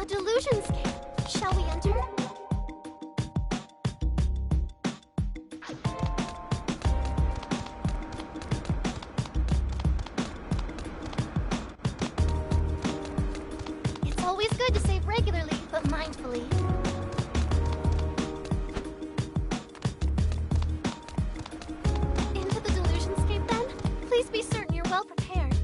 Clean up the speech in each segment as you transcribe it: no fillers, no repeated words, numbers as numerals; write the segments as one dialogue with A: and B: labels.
A: delusionscape. Shall we enter? It's always good to save regularly, but mindfully. Into the delusionscape, then? Please be certain you're well prepared.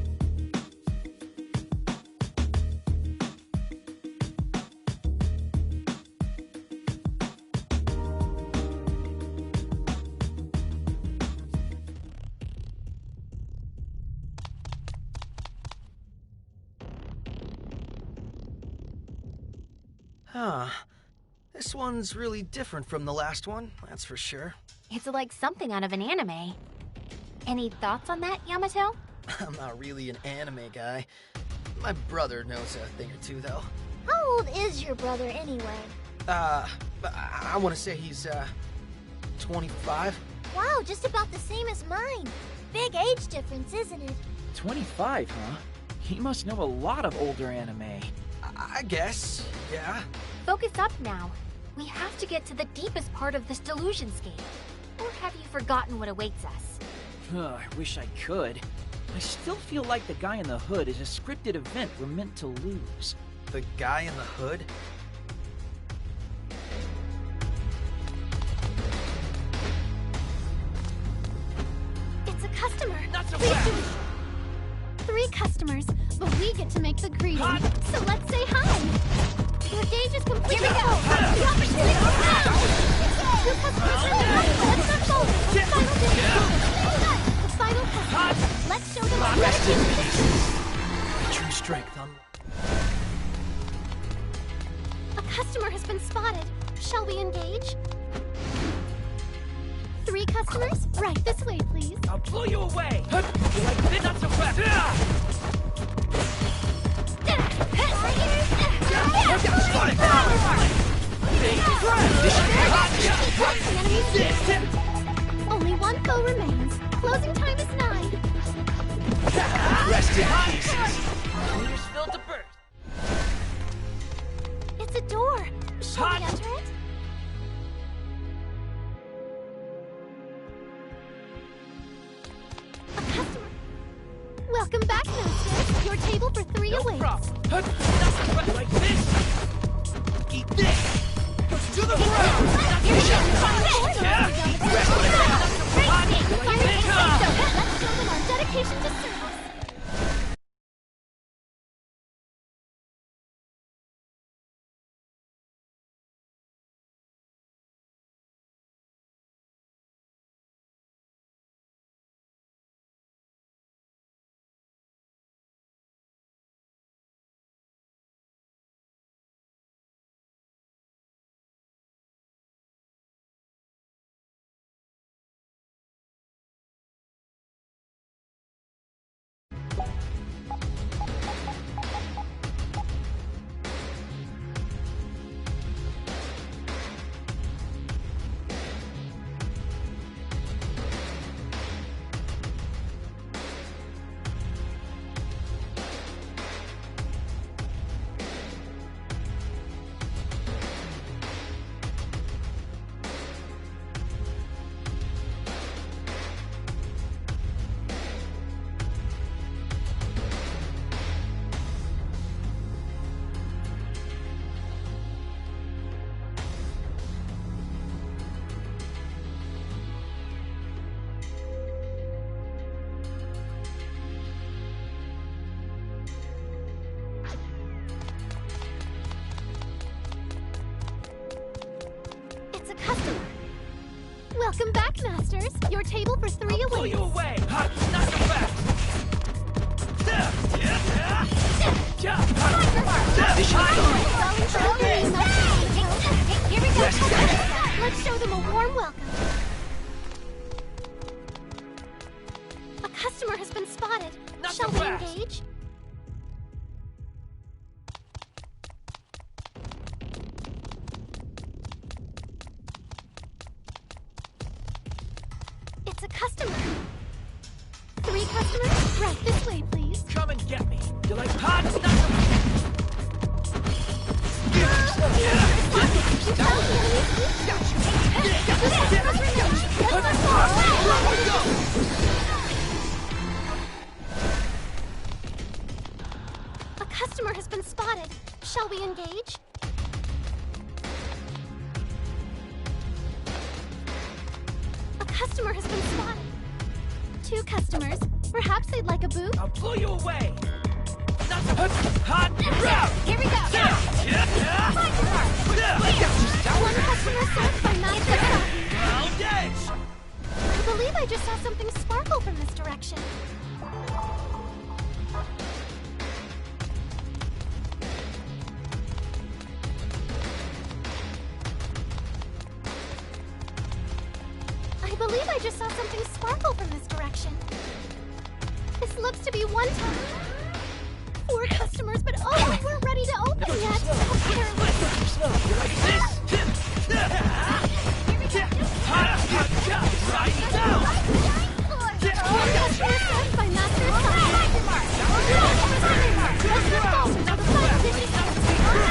B: Huh. This one's really different from the last one, that's for sure.
C: It's like something out of an anime. Any thoughts on that, Yamato?
B: I'm not really an anime guy. My brother knows a thing or two, though.
A: How old is your brother, anyway?
B: I want to say he's, 25.
A: Wow, just about the same as mine. Big age difference, isn't it?
D: 25, huh? He must know a lot of older anime.
B: I guess, yeah.
C: Focus up now. We have to get to the deepest part of this delusionscape. Or have you forgotten what awaits us?
D: I wish I could. I still feel like the guy in the hood is a scripted event we're meant to lose.
B: The guy in the hood?
A: It's a customer.
D: Not so
A: Please
D: fast!
A: do it. 3 customers, but we get to make the greeting. So let's say hi. Your gauge is complete. Here we go. The opportunity is now. 2 customers remaining. Let's not fall. The final distance. The final customer. Let's show them our
D: Rest in
A: dedication.
D: peace.
B: True strength,
A: A customer has been spotted. Shall we engage? 3 customers? Right, this way, please.
D: I'll blow you away! You like this? Not so fast!
A: Only 1 foe remains. Closing time is 9.
D: Rest in pieces. Leaders filled to burst.
A: It's a door. Shall we enter it? A customer. Welcome back, Master. Your table for 3
D: No
A: awaits.
D: problem. Not so fast like this. Eat this. To the ground.
A: Let's show them our dedication to service. Welcome back, Masters. Your table for 3 awaits.
D: Pull you away! Not so fast!
A: Here we go. Let's show them a warm welcome. A customer has been spotted.
D: Not
A: Shall
D: so
A: we
D: fast.
A: engage? It's a customer. 3 customers? Right, this way, please.
D: Come and get me. You like hot? Not so
A: A customer has been spotted. Shall we engage? A customer has been spotted. 2 customers. Perhaps they'd like a boot?
D: I'll blow you away! Hot!
C: Here we go!
A: One customer served by Master Sahi.
D: Round edge!
A: I believe I just saw something sparkle from this direction. I believe I just saw something sparkle from this direction. This looks to be one time. 4 customers, but oh, we weren't ready to open yet. Apparently.
D: Right down!
A: One customer served by Master Sahi.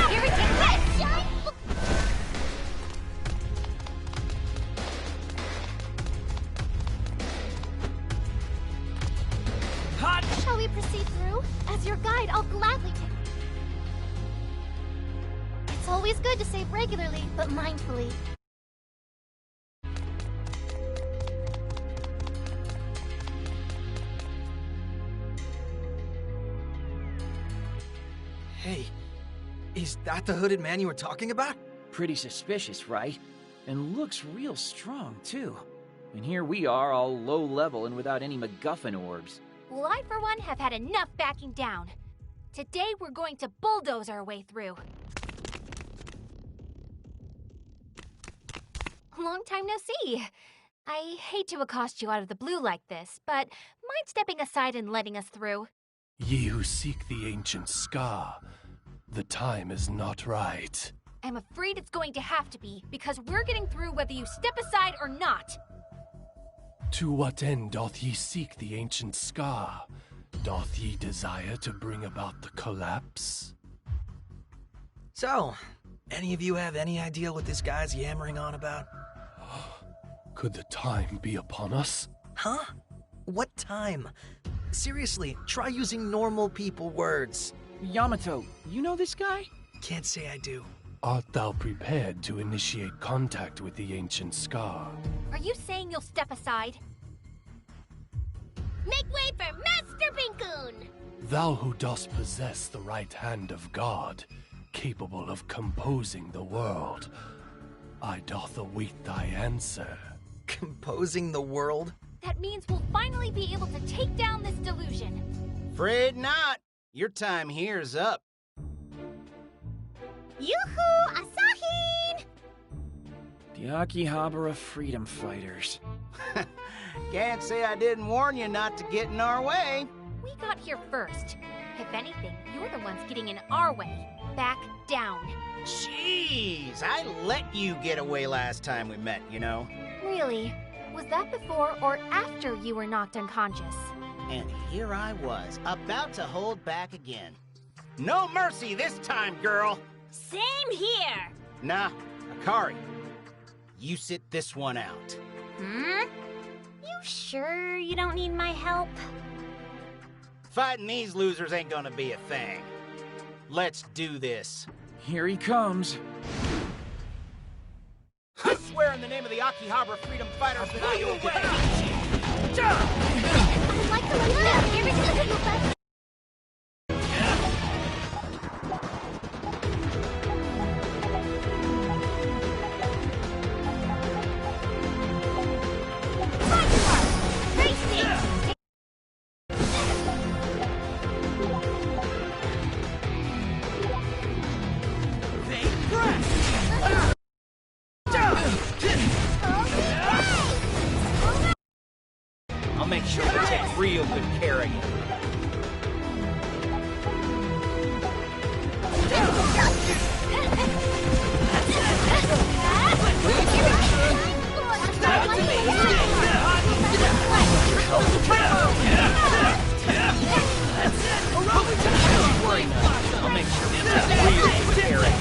C: Here we go!
D: Hot!
A: Shall we proceed through? As your guide, I'll gladly take. It's always good to save regularly, but mindfully.
B: Hey, is that the hooded man you were talking about?
D: Pretty suspicious, right? And looks real strong, too. And here we are, all low level and without any MacGuffin orbs.
C: Well, I, for one, have had enough backing down. Today, we're going to bulldoze our way through. Long time no see. I hate to accost you out of the blue like this, but mind stepping aside and letting us through?
E: Ye who seek the ancient scar, the time is not right.
C: I'm afraid it's going to have to be, because we're getting through whether you step aside or not.
E: To what end doth ye seek the ancient scar? Doth ye desire to bring about the collapse?
B: So, any of you have any idea what this guy's yammering on about?
E: Could the time be upon us?
B: Huh? What time? Seriously, try using normal people words.
D: Yamato, you know this guy?
B: Can't say I do.
E: Art thou prepared to initiate contact with the ancient scar?
C: Are you saying you'll step aside? Make way for Master Binkoon!
E: Thou who dost possess the right hand of God, capable of composing the world, I doth await thy answer.
B: Composing the world?
C: That means we'll finally be able to take down this delusion.
F: Afraid not. Your time here's up.
A: Yoo-hoo! Asahin!
D: The Akihabara Freedom Fighters.
F: Can't say I didn't warn you not to get in our way.
C: We got here first. If anything, you're the ones getting in our way. Back down.
F: Jeez, I let you get away last time we met, you know.
C: Really? Was that before or after you were knocked unconscious?
F: And here I was, about to hold back again. No mercy this time, girl!
C: Same here!
F: Nah, Akari, you sit this one out.
C: Hmm? You sure you don't need my help?
F: Fighting these losers ain't gonna be a thing. Let's do this.
D: Here he comes.
F: I swear in the name of the Akihabara Freedom Fighters that I will get
A: I'd like to let you know. Here we go.
F: I'll make sure to take real good care of you.
D: I'll make sure to take real good care of you.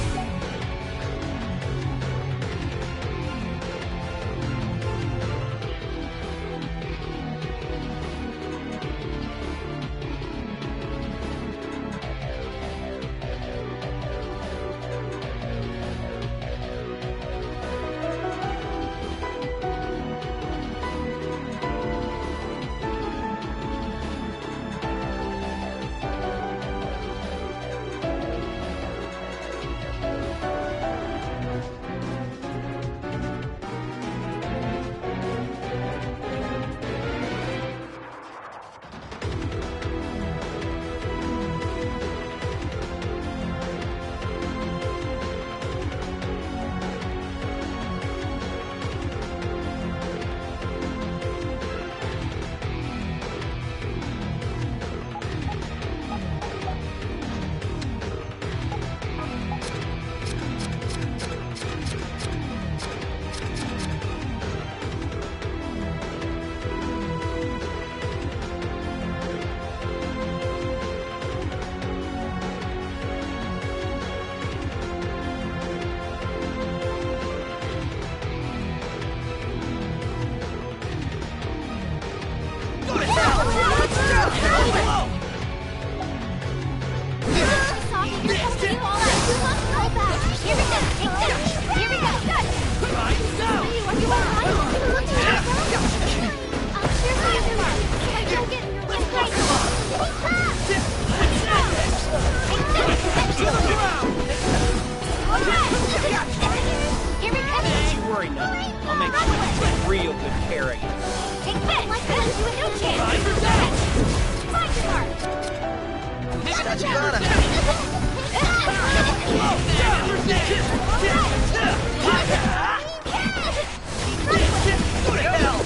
F: good care of you.
C: Take this! Let's give you a new chance! Find your mark!
B: Go to hell!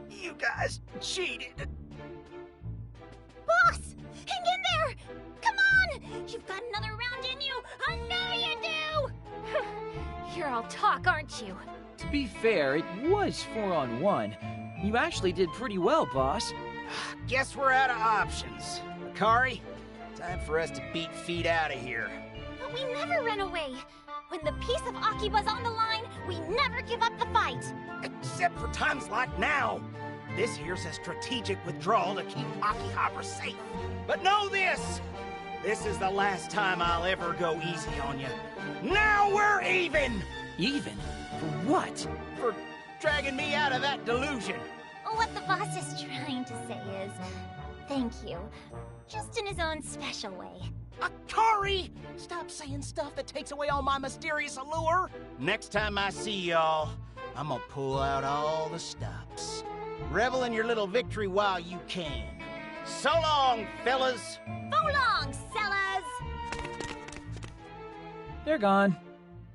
B: You guys cheated.
C: Boss! Hang in there! Come on! You've got another round in you! I know you do! You're all talk, aren't you?
D: To be fair, it was 4-on-1. You actually did pretty well, boss.
F: Guess we're out of options. Akari, time for us to beat feet out of here.
C: But we never run away. When the peace of Akiba's on the line, we never give up the fight.
F: Except for times like now. This here's a strategic withdrawal to keep Akihabara safe. But know this! This is the last time I'll ever go easy on you. Now we're even!
D: Even? For what?
F: For dragging me out of that delusion.
C: What the boss is trying to say is, thank you. Just in his own special way.
F: Akari! Stop saying stuff that takes away all my mysterious allure. Next time I see y'all, I'm gonna pull out all the stops. Revel in your little victory while you can. So long, fellas!
C: So long, sellers!
D: They're gone.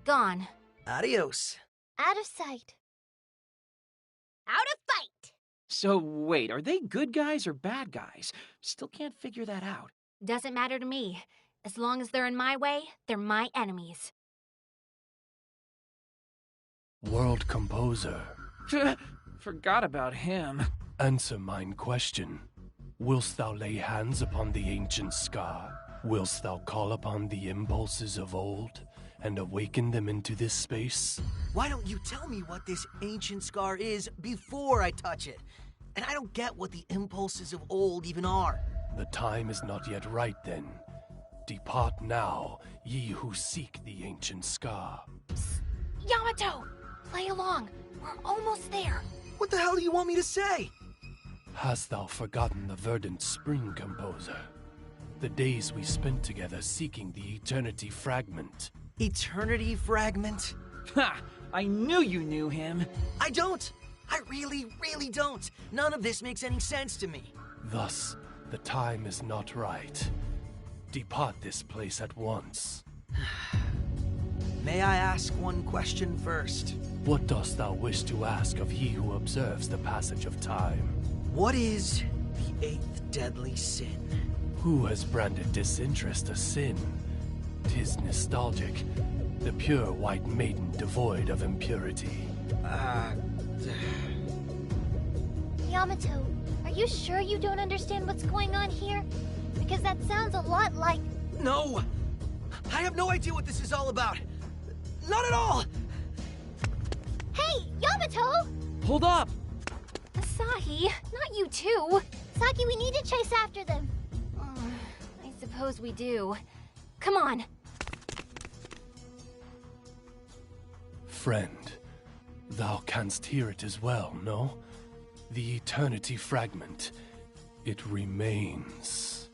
C: Gone.
B: Adios.
C: Out of sight. Out of fight!
D: So wait, are they good guys or bad guys? Still can't figure that out.
C: Doesn't matter to me. As long as they're in my way, they're my enemies.
E: World Composer,
D: Forgot about him.
E: answer mine question. Willst thou lay hands upon the ancient scar? Willst thou call upon the impulses of old and awaken them into this space?
B: Why don't you tell me what this ancient scar is before I touch it? And I don't get what the impulses of old even are.
E: The time is not yet right then. Depart now, ye who seek the ancient scar.
C: Yamato! Play along. We're almost there.
B: What the hell do you want me to say?
E: Hast thou forgotten the verdant spring, composer? The days we spent together seeking the eternity fragment.
B: Eternity fragment?
D: Ha! I knew you knew him.
B: I don't. I really don't. None of this makes any sense to me.
E: Thus, the time is not right. Depart this place at once.
B: May I ask one question first?
E: What dost thou wish to ask of he who observes the passage of time?
B: What is the eighth deadly sin?
E: Who has branded disinterest a sin? 'Tis nostalgic, the pure white maiden devoid of impurity.
C: Yamato, are you sure you don't understand what's going on here? Because that sounds a lot like...
B: No! I have no idea what this is all about. Not at all!
C: Hey, Yamato!
D: Hold up!
C: Asahi, not you too. Saki, we need to chase after them. I suppose we do. Come on.
E: Friend, thou canst hear it as well, no? The eternity fragment, it remains.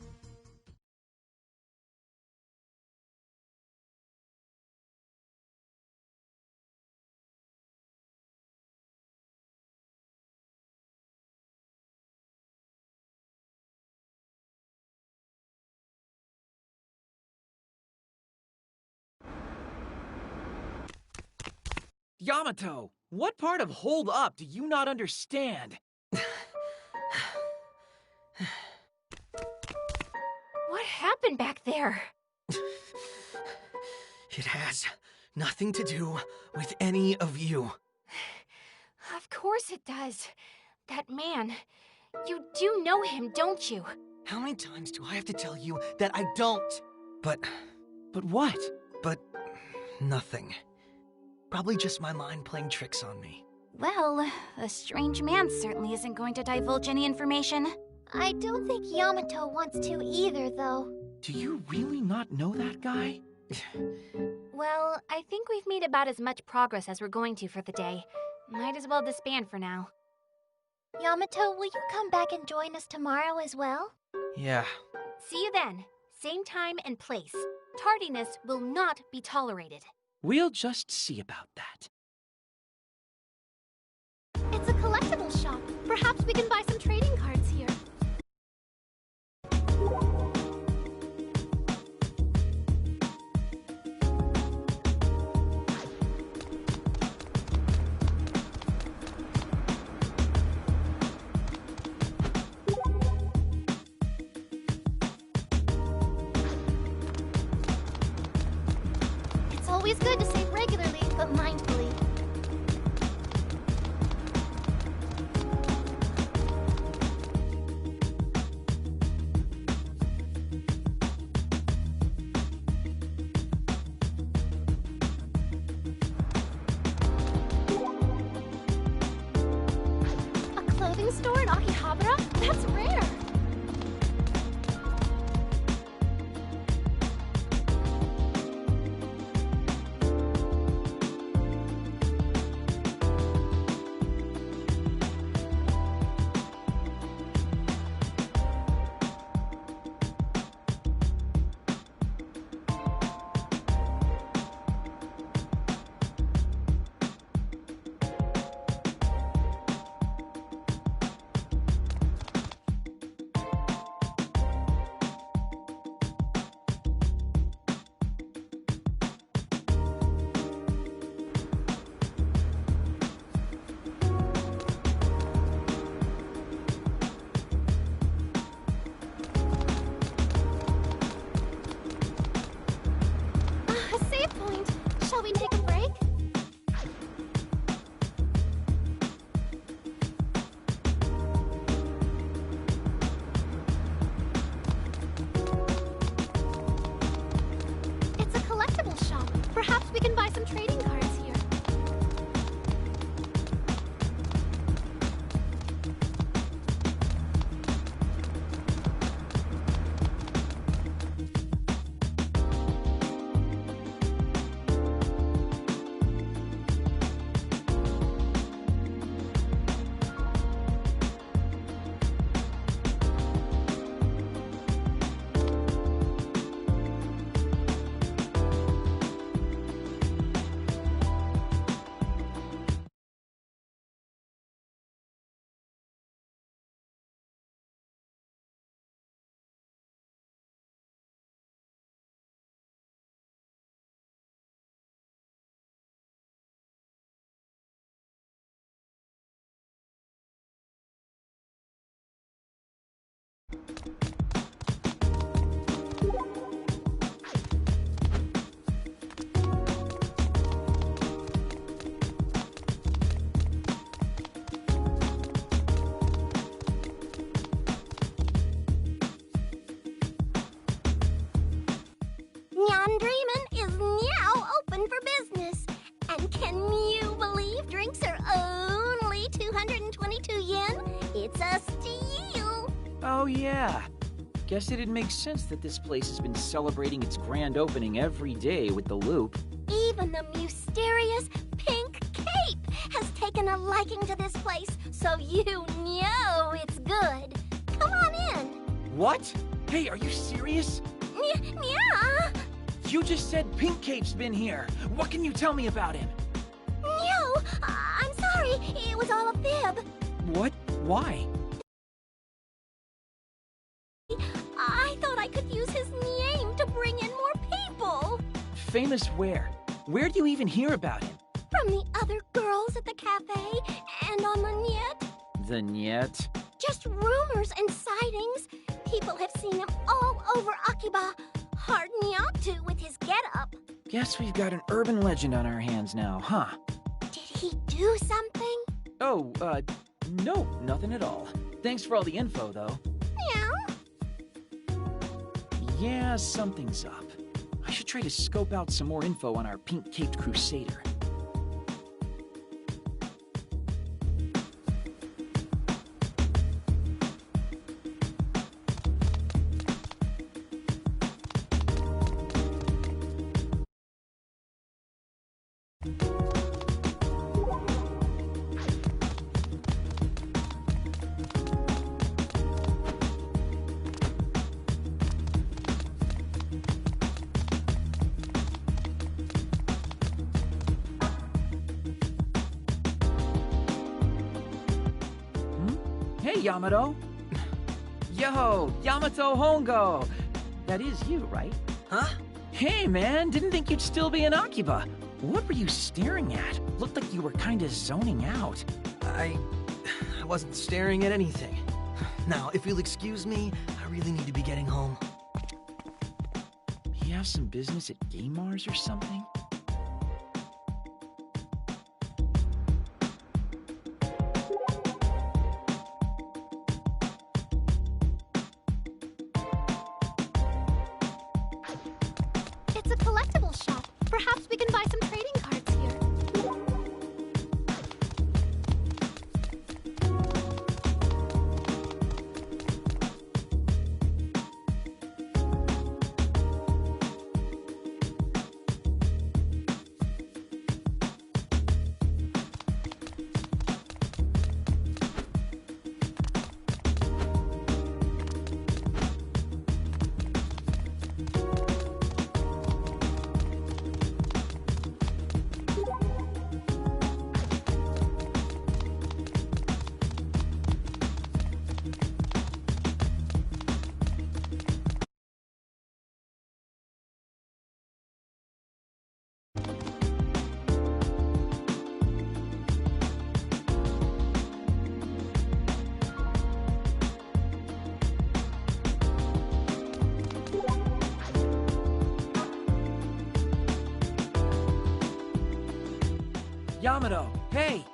D: Yamato, what part of hold up do you not understand?
C: What happened back there?
B: It has nothing to do with any of you.
C: Of course it does. That man. You do know him, don't you?
B: How many times do I have to tell you that I don't? But
D: what?
B: But nothing. Probably just my mind playing tricks on me.
C: Well, a strange man certainly isn't going to divulge any information. I don't think Yamato wants to either, though.
D: Do you really not know that guy?
C: Well, I think we've made about as much progress as we're going to for the day. Might as well disband for now. Yamato, will you come back and join us tomorrow as well?
B: Yeah.
C: See you then. Same time and place. Tardiness will not be tolerated.
D: We'll just see about that.
A: It's a collectible shop. Perhaps we can buy some trading cards here. always good to save regularly, but mindfully. A clothing store in Akihabara? That's rare. A save point. Shall we take a break? It's a collectible shop. Perhaps we can buy some trading cards here. Nyan Dreamin' is now open for business. And can you believe drinks are only 222 yen? It's a steal!
D: Oh, yeah. Guess it makes sense that this place has been celebrating its grand opening every day with the loop.
A: Even the mysterious Pink Cape has taken a liking to this place, so you know it's good. Come on in.
D: What? Hey, are you serious?
A: Yeah.
D: You just said Pink Cape's been here. What can you tell me about him?
A: No, I'm sorry. It was all a fib.
D: What? Why?
A: I thought I could use his name to bring in more people.
D: Famous where? Where do you even hear about him?
A: From the other girls at the cafe and on the net.
D: The Niet?
A: Just rumors and sightings. People have seen him all over Akiba. Hard not to with his getup.
D: Guess we've got an urban legend on our hands now, huh?
A: Did he do something?
D: Oh, no, nothing at all. Thanks for all the info, though.
A: Yeah?
D: Yeah, something's up. I should try to scope out some more info on our pink-caped crusader. Hey, Yamato! Yo, Yamato Hongo! That is you, right?
B: Huh?
D: Hey, man, didn't think you'd still be in Akiba. What were you staring at? Looked like you were kinda zoning out.
B: I wasn't staring at anything. Now, if you'll excuse me, I really need to be getting home.
D: You have some business at Game Mars or something?
A: Perhaps we can buy some trading cards here.
D: Yamato, hey!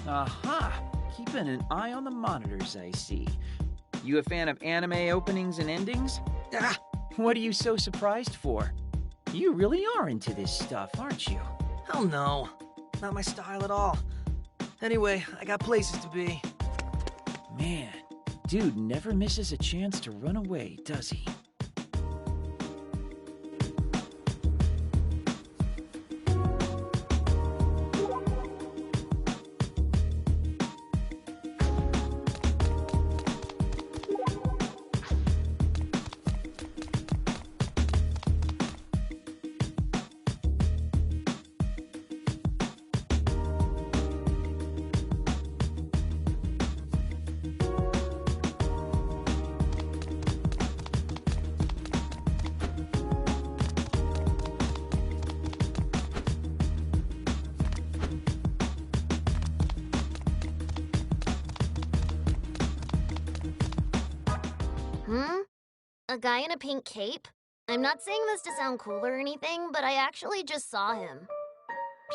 D: Aha! Keeping an eye on the monitors, I see. You a fan of anime openings and endings? Ah, what are you so surprised for? You really are into this stuff, aren't you?
B: Hell no. Not my style at all. Anyway, I got places to be.
D: Man, dude never misses a chance to run away, does he?
C: A guy in a pink cape? I'm not saying this to sound cool or anything, but I actually just saw him.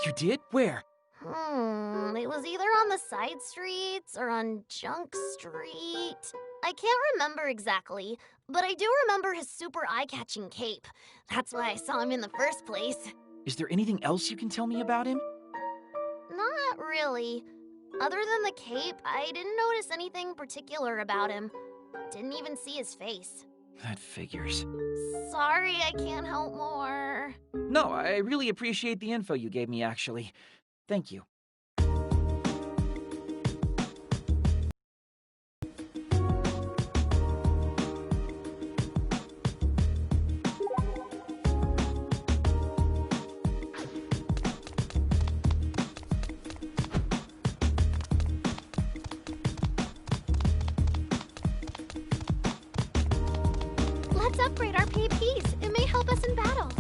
D: You did? Where?
C: It was either on the side streets or on Junk Street. I can't remember exactly, but I do remember his super eye-catching cape. That's why I saw him in the first place.
D: Is there anything else you can tell me about him?
C: Not really. Other than the cape, I didn't notice anything particular about him. Didn't even see his face.
D: That figures.
C: Sorry, I can't help more.
D: No, I really appreciate the info you gave me, actually. Thank you.
A: Let's upgrade our PPs. It may help us in battle.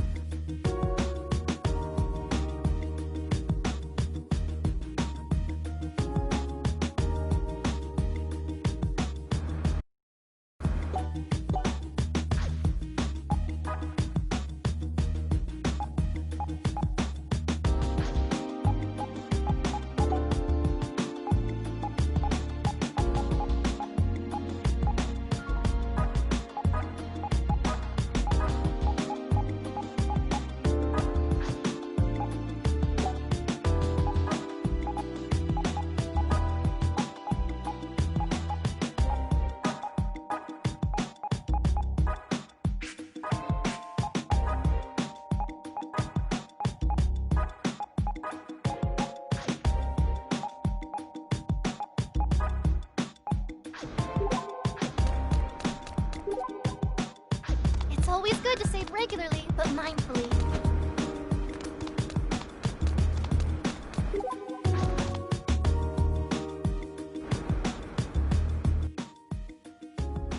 A: It's always good to save regularly, but mindfully.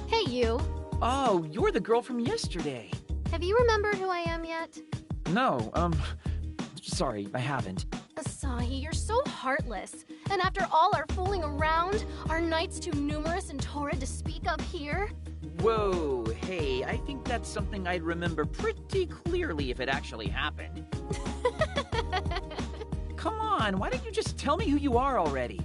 A: Hey, you.
D: Oh, you're the girl from yesterday.
A: Have you remembered who I am yet?
D: No, sorry, I haven't.
A: Asahi, you're so heartless. And after all our fooling around, are nights too numerous and torrid to speak of here?
D: Whoa, hey, I think that's something I'd remember pretty clearly if it actually happened. Come on, why don't you just tell me who you are already?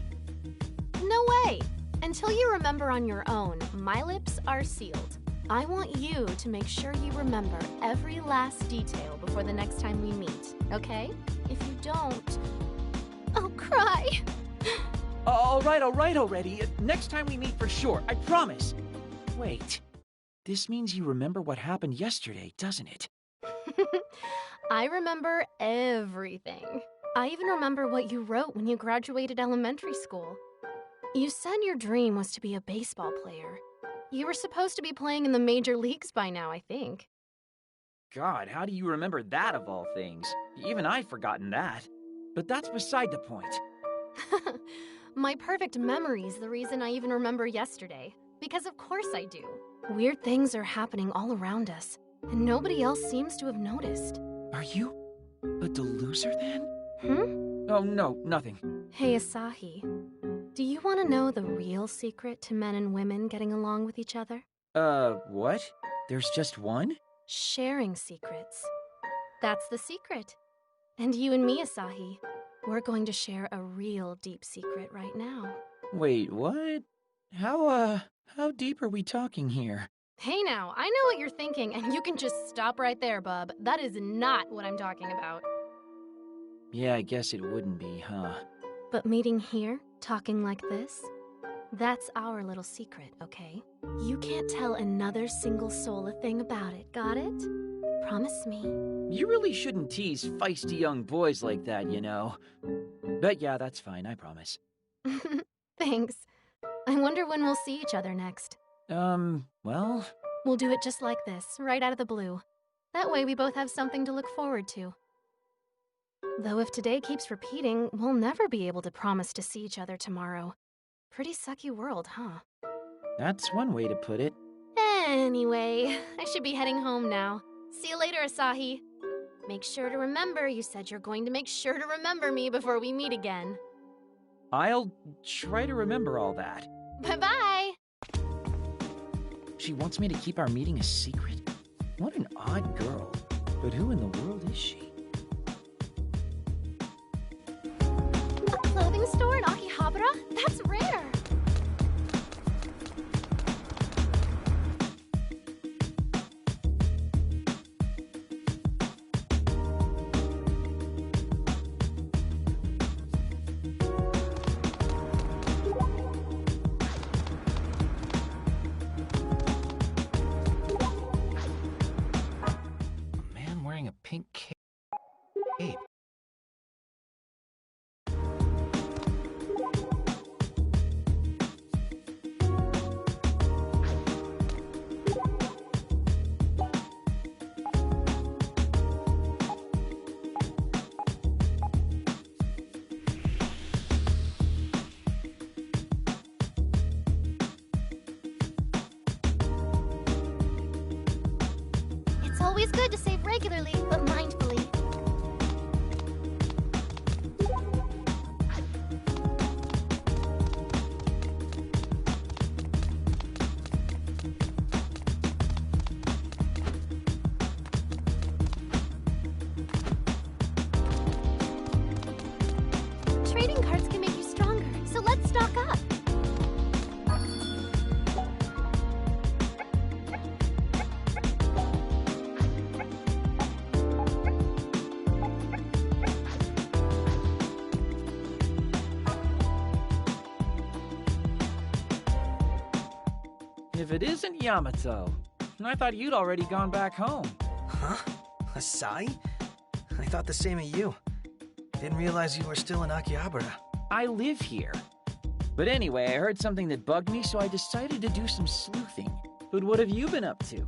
A: No way. Until you remember on your own, my lips are sealed.
G: I want you to make sure you remember every last detail before the next time we meet, okay? If you don't, I'll cry.
D: All right already. Next time we meet for sure, I promise. Wait, this means you remember what happened yesterday, doesn't it?
G: I remember everything. I even remember what you wrote when you graduated elementary school. You said your dream was to be a baseball player. You were supposed to be playing in the major leagues by now, I think.
D: God, how do you remember that of all things? Even I'd forgotten that. But that's beside the point.
G: My perfect memory's the reason I even remember yesterday. Because of course I do. Weird things are happening all around us, and nobody else seems to have noticed.
D: Are you a deluser then?
G: Hmm?
D: Oh, no, nothing.
G: Hey, Asahi. Do you want to know the real secret to men and women getting along with each other?
D: What? There's just one?
G: Sharing secrets. That's the secret. And you and me, Asahi, we're going to share a real deep secret right now.
D: Wait, what? How deep are we talking here?
G: Hey now, I know what you're thinking, and you can just stop right there, bub. That is not what I'm talking about.
D: Yeah, I guess it wouldn't be, huh?
G: But meeting here, talking like this, that's our little secret, okay? You can't tell another single soul a thing about it, got it? Promise me.
D: You really shouldn't tease feisty young boys like that, you know. But yeah, that's fine, I promise.
G: Thanks. I wonder when we'll see each other next.
D: Well...
G: We'll do it just like this, right out of the blue. That way we both have something to look forward to. Though if today keeps repeating, we'll never be able to promise to see each other tomorrow. Pretty sucky world, huh?
D: That's one way to put it.
G: Anyway, I should be heading home now. See you later, Asahi. Make sure to remember you said you're going to make sure to remember me before we meet again.
D: I'll try to remember all that.
G: Bye-bye!
D: She wants me to keep our meeting a secret? What an odd girl. But who in the world is she?
A: A clothing store in Akihabara? That's rare!
F: A man wearing a pink cape.
A: It's always good to save regularly, but mindfully. Trading cards can make you stronger, so let's stock up.
D: If it isn't Yamato, I thought you'd already gone back home.
B: Huh? Asai? I thought the same of you. Didn't realize you were still in Akihabara.
D: I live here. But anyway, I heard something that bugged me, so I decided to do some sleuthing. But what have you been up to?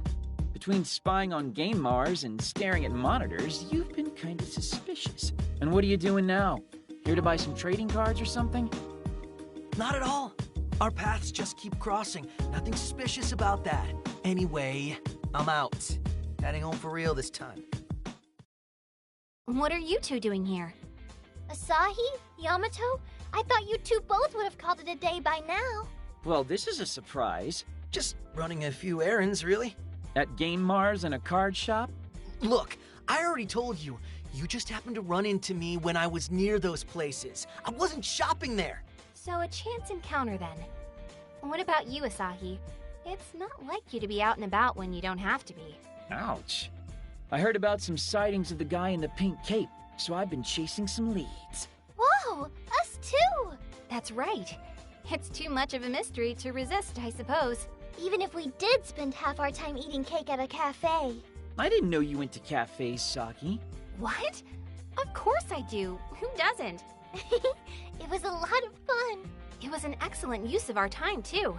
D: Between spying on Game Mars and staring at monitors, you've been kinda suspicious. And what are you doing now? Here to buy some trading cards or something?
B: Not at all. Our paths just keep crossing. Nothing suspicious about that. Anyway, I'm out. Heading home for real this time.
C: What are you two doing here?
A: Asahi? Yamato? I thought you two both would have called it a day by now.
D: Well, this is a surprise.
B: Just running a few errands, really.
D: At Game Mars and a card shop?
B: Look, I already told you. You just happened to run into me when I was near those places. I wasn't shopping there.
C: So a chance encounter then. What about you, Asahi?
H: It's not like you to be out and about when you don't have to be.
D: Ouch. I heard about some sightings of the guy in the pink cape, so I've been chasing some leads.
C: Whoa, us too!
H: That's right. It's too much of a mystery to resist, I suppose.
C: Even if we did spend half our time eating cake at a cafe.
D: I didn't know you went to cafes, Saki.
H: What? Of course I do. Who doesn't?
C: It was a lot of fun.
H: It was an excellent use of our time, too.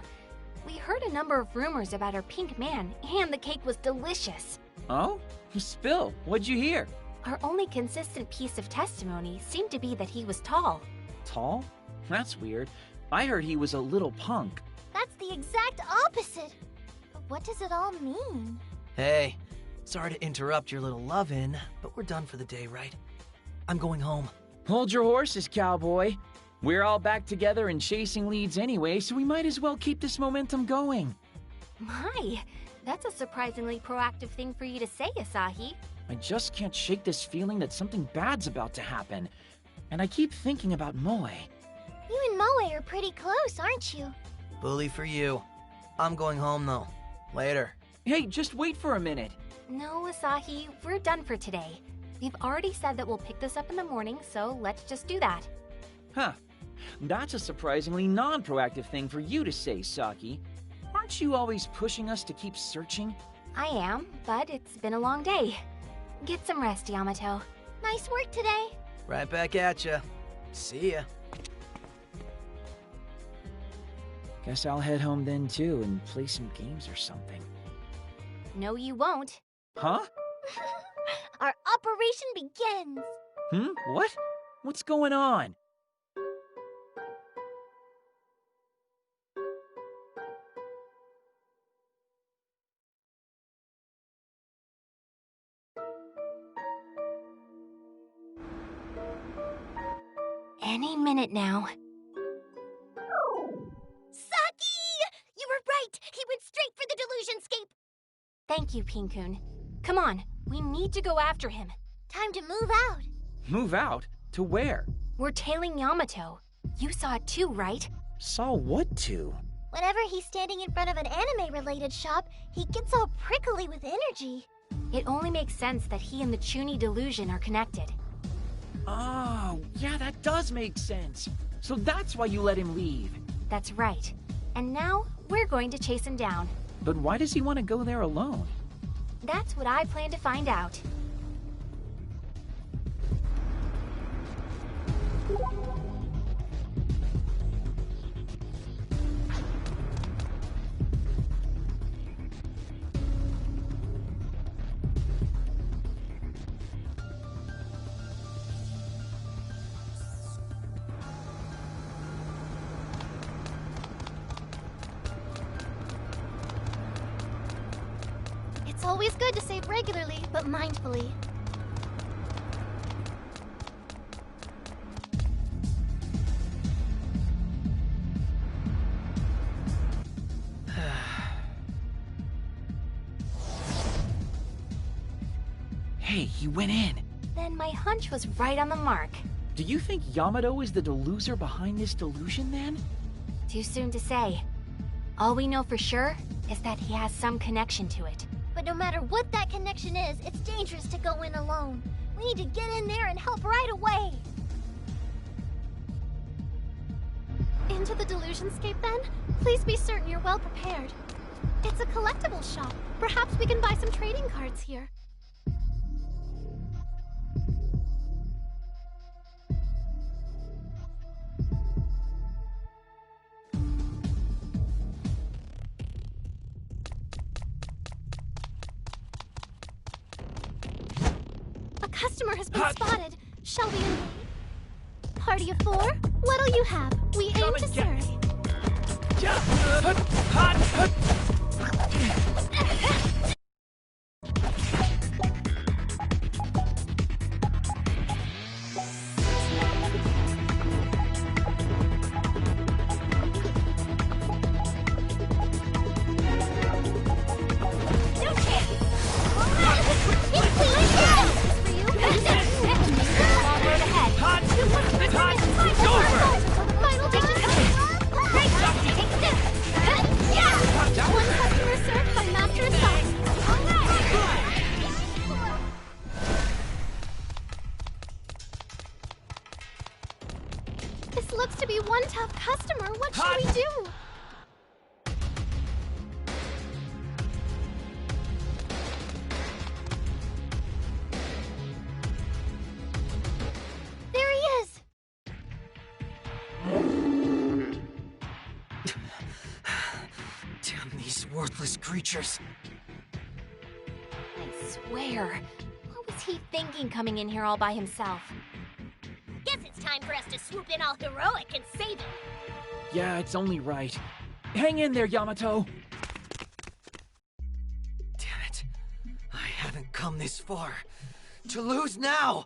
H: We heard a number of rumors about our pink man, and the cake was delicious.
D: Oh? Spill, what'd you hear?
H: Our only consistent piece of testimony seemed to be that he was tall.
D: Tall? That's weird. I heard he was a little punk.
C: That's the exact opposite. But what does it all mean?
B: Hey, sorry to interrupt your little love-in, but we're done for the day, right? I'm going home.
D: Hold your horses, cowboy. We're all back together and chasing leads anyway, so we might as well keep this momentum going.
H: My, that's a surprisingly proactive thing for you to say, Asahi.
D: I just can't shake this feeling that something bad's about to happen. And I keep thinking about Moe.
C: You and Moe are pretty close, aren't you?
B: Bully for you. I'm going home, though. Later.
D: Hey, just wait for a minute.
H: No, Asahi, we're done for today. We've already said that we'll pick this up in the morning, so let's just do that.
D: Huh. That's a surprisingly non-proactive thing for you to say, Saki. Aren't you always pushing us to keep searching?
H: I am, but it's been a long day. Get some rest, Yamato.
C: Nice work today.
B: Right back at ya. See ya.
D: Guess I'll head home then too and play some games or something.
H: No, you won't.
D: Huh?
C: Our operation begins.
D: What? What's going on?
H: Any minute now.
C: Saki! You were right! He went straight for the Delusionscape!
H: Thank you, Pinkun. Come on, we need to go after him.
C: Time to move out.
D: Move out? To where?
H: We're tailing Yamato. You saw it too, right?
D: Saw what to?
C: Whenever he's standing in front of an anime-related shop, he gets all prickly with energy.
H: It only makes sense that he and the Chuny delusion are connected.
D: Oh, yeah, that does make sense. So that's why you let him leave.
H: That's right. And now, we're going to chase him down.
D: But why does he want to go there alone?
H: That's what I plan to find out.
C: It's always good to save regularly, but mindfully.
D: Hey, he went in.
H: Then my hunch was right on the mark.
D: Do you think Yamato is the deluser behind this delusion, then?
H: Too soon to say. All we know for sure is that he has some connection to it.
C: But no matter what that connection is, it's dangerous to go in alone. We need to get in there and help right away.
A: Into the Delusionscape, then? Please be certain you're well prepared. It's a collectible shop. Perhaps we can buy some trading cards here. A customer has been spotted. Shall we invade? Party of four? What'll you have? We aim to serve. One looks to be one tough customer. What should we do? There he is!
B: Damn these worthless creatures.
H: I swear. What was he thinking coming in here all by himself?
C: Guess it's time for us to swoop in all heroic and save him.
D: Yeah, it's only right. Hang in there, Yamato.
B: Damn it. I haven't come this far. To lose now!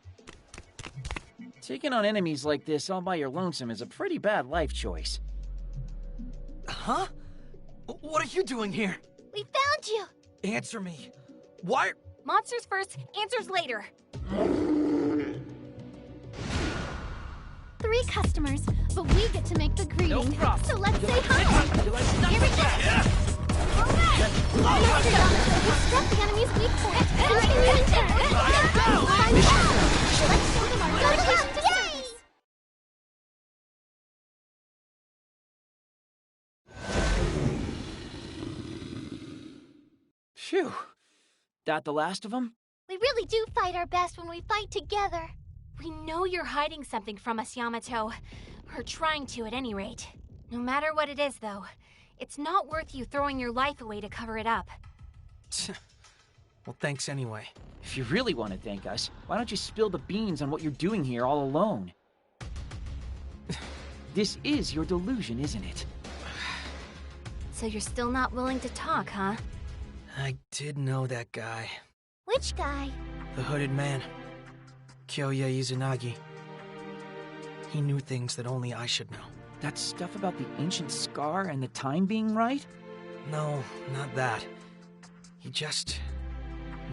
D: Taking on enemies like this all by your lonesome is a pretty bad life choice.
B: Huh? What are you doing here?
C: We found you!
B: Answer me. Why?
H: Monsters first, answers later.
A: 3 customers, but we get to make the greeting.
D: No problem.
A: So let's say hi! Here we go! You struck the enemy's weak point. Continue to let's show them our dedication to service.
D: Phew. That the last of them?
C: We really do fight our best when we fight together.
H: We know you're hiding something from us, Yamato. Or trying to, at any rate. No matter what it is, though, it's not worth you throwing your life away to cover it up.
B: Well, thanks anyway.
D: If you really want to thank us, why don't you spill the beans on what you're doing here all alone? This is your delusion, isn't it?
H: So you're still not willing to talk, huh?
B: I did know that guy.
C: Which guy?
B: The hooded man. Kyoya Izanagi. He knew things that only I should know.
D: That stuff about the ancient scar and the time being right?
B: No, not that. He just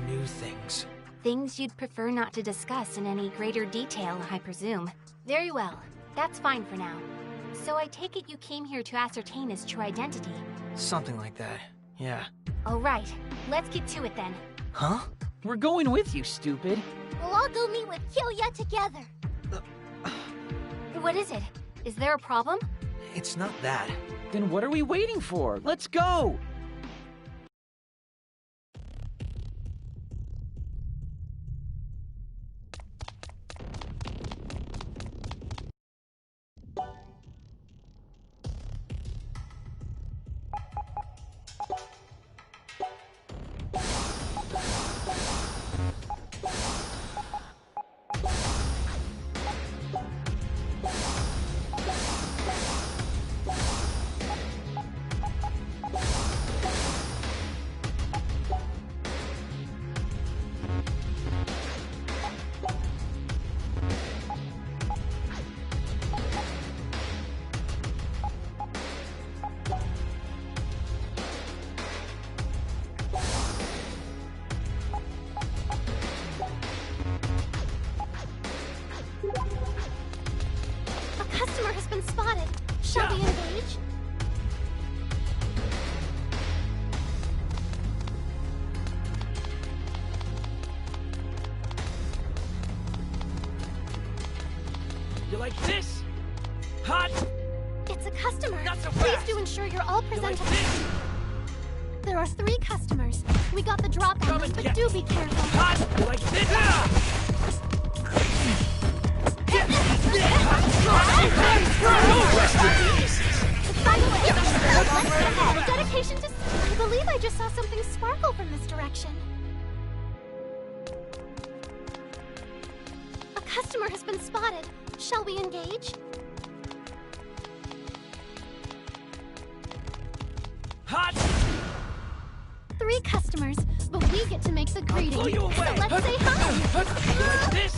B: knew things.
H: Things you'd prefer not to discuss in any greater detail, I presume. Very well. That's fine for now. So I take it you came here to ascertain his true identity.
B: Something like that, yeah.
H: All right. Let's get to it then.
B: Huh?
D: We're going with you, stupid.
C: We'll all go meet with Kyoya together.
H: What is it? Is there a problem?
B: It's not that.
D: Then what are we waiting for? Let's go!
A: Been spotted. Shall we engage?
D: You like this? Hot!
A: It's a customer.
D: Not so
A: Please
D: fast.
A: do ensure you're all
D: You like
A: presentable.
D: this?
A: There are 3 customers. We got the drop on
D: Come
A: them,
D: and
A: but
D: get
A: do
D: me.
A: be careful.
D: Hot! You like this?
A: Dedication to... I believe I just saw something sparkle from this direction. A customer has been spotted. Shall we engage?
D: Hot!
A: 3 customers, but we get to make the greeting.
D: Pull you away.
A: So let's say hi.
D: You like this?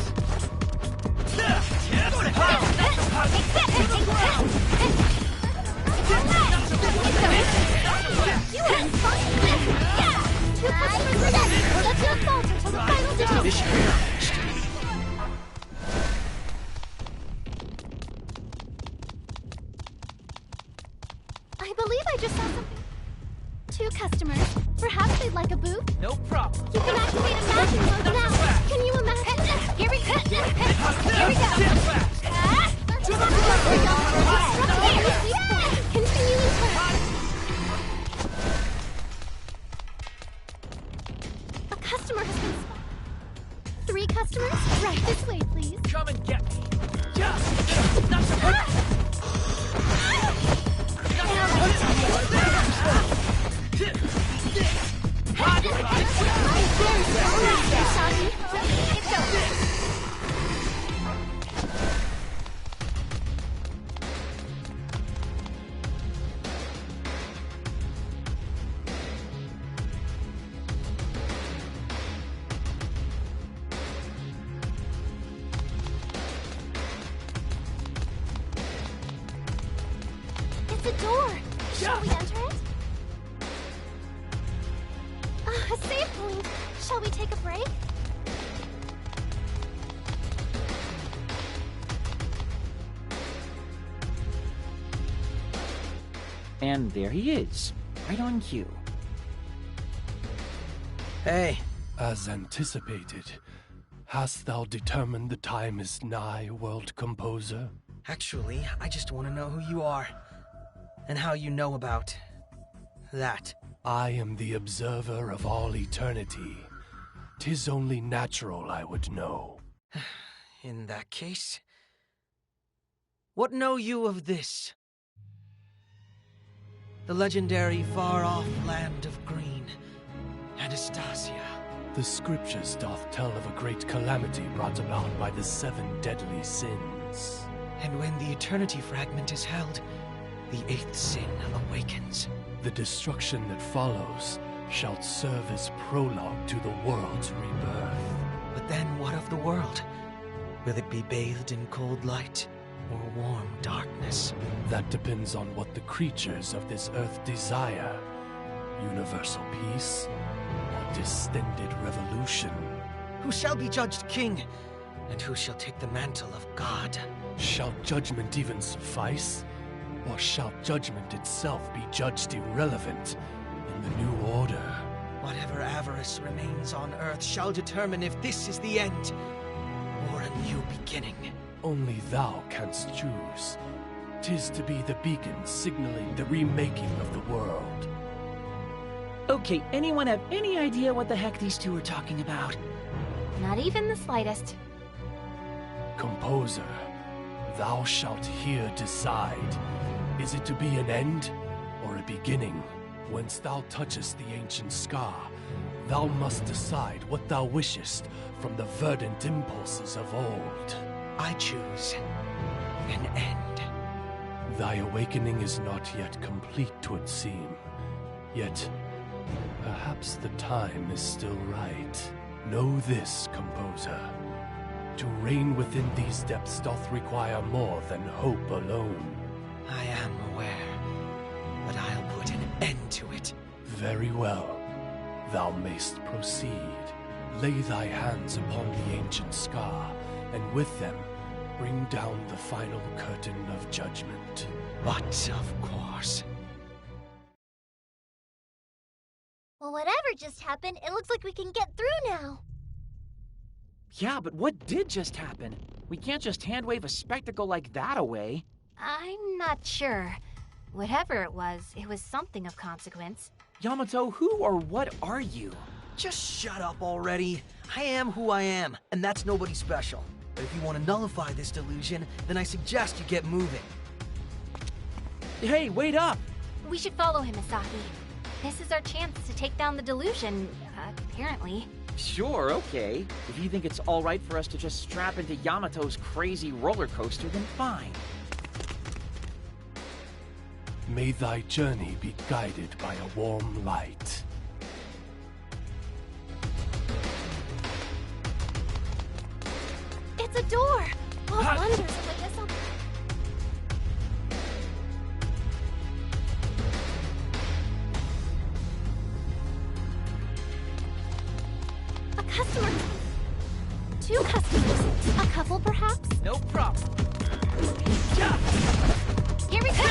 A: You are in fun. Yeah! 2 customers present. Let's not falter till the final digit. I believe I just saw something. 2 customers. Perhaps they'd like a booth?
D: No problem.
A: You can activate imagine mode now. Can you imagine?
C: Here we go.
D: To the
A: This way, please.
D: Come and get me. Yeah. Not so hard.
A: It's a door. Shall we enter it? A save point. Shall we take a break?
D: And there he is, right on cue.
B: Hey,
E: As anticipated, hast thou determined the time is nigh, world composer?
B: actually, I just want to know who you are. And how you know about that.
E: I am the observer of all eternity. 'Tis only natural I would know.
B: In that case, what know you of this? The legendary far-off land of green, Anastasia.
E: The scriptures doth tell of a great calamity brought about by the 7 deadly sins.
B: And when the Eternity Fragment is held, the 8th sin awakens.
E: The destruction that follows shall serve as prologue to the world's rebirth.
B: But then what of the world? Will it be bathed in cold light or warm darkness?
E: That depends on what the creatures of this earth desire. Universal peace or distended revolution.
B: Who shall be judged king? And who shall take the mantle of God?
E: Shall judgment even suffice? Or shall judgment itself be judged irrelevant in the new order?
B: Whatever avarice remains on earth shall determine if this is the end or a new beginning.
E: Only thou canst choose. 'Tis to be the beacon signaling the remaking of the world.
D: Okay, anyone have any idea what the heck these two are talking about?
H: Not even the slightest.
E: Composer, thou shalt here decide. Is it to be an end or a beginning? Whence thou touchest the ancient scar, thou must decide what thou wishest from the verdant impulses of old.
B: I choose an end.
E: Thy awakening is not yet complete, 'twould seem. Yet, perhaps the time is still right. Know this, composer. To reign within these depths doth require more than hope alone.
B: I am aware, but I'll put an end to it.
E: Very well. Thou mayst proceed. Lay thy hands upon the ancient scar, and with them, bring down the final curtain of judgment.
B: But, of course.
A: Well, whatever just happened, it looks like we can get through now.
D: Yeah, but what did just happen? We can't just hand-wave a spectacle like that away.
H: I'm not sure. Whatever it was something of consequence.
D: Yamato, who or what are you?
B: Just shut up already. I am who I am, and that's nobody special. But if you want to nullify this delusion, then I suggest you get moving.
D: Hey, wait up!
H: We should follow him, Asaki. This is our chance to take down the delusion, apparently.
D: Sure, okay. If you think it's alright for us to just strap into Yamato's crazy roller coaster, then fine.
E: May thy journey be guided by a warm light.
A: It's a door. All wonders await us up. A customer. 2 customers. A couple, perhaps?
B: No problem.
H: Here we go!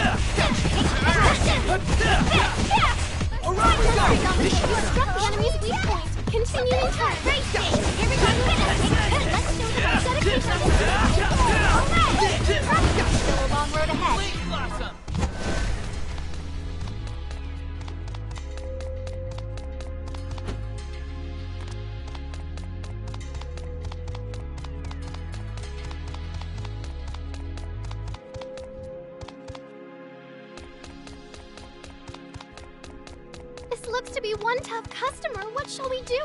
B: Around we go!
A: You struck the enemy's weak point. Continue in turn. Great thing. Here we go. Let's show them our dedication.
H: Still a long road ahead.
A: one tough customer. What shall we do?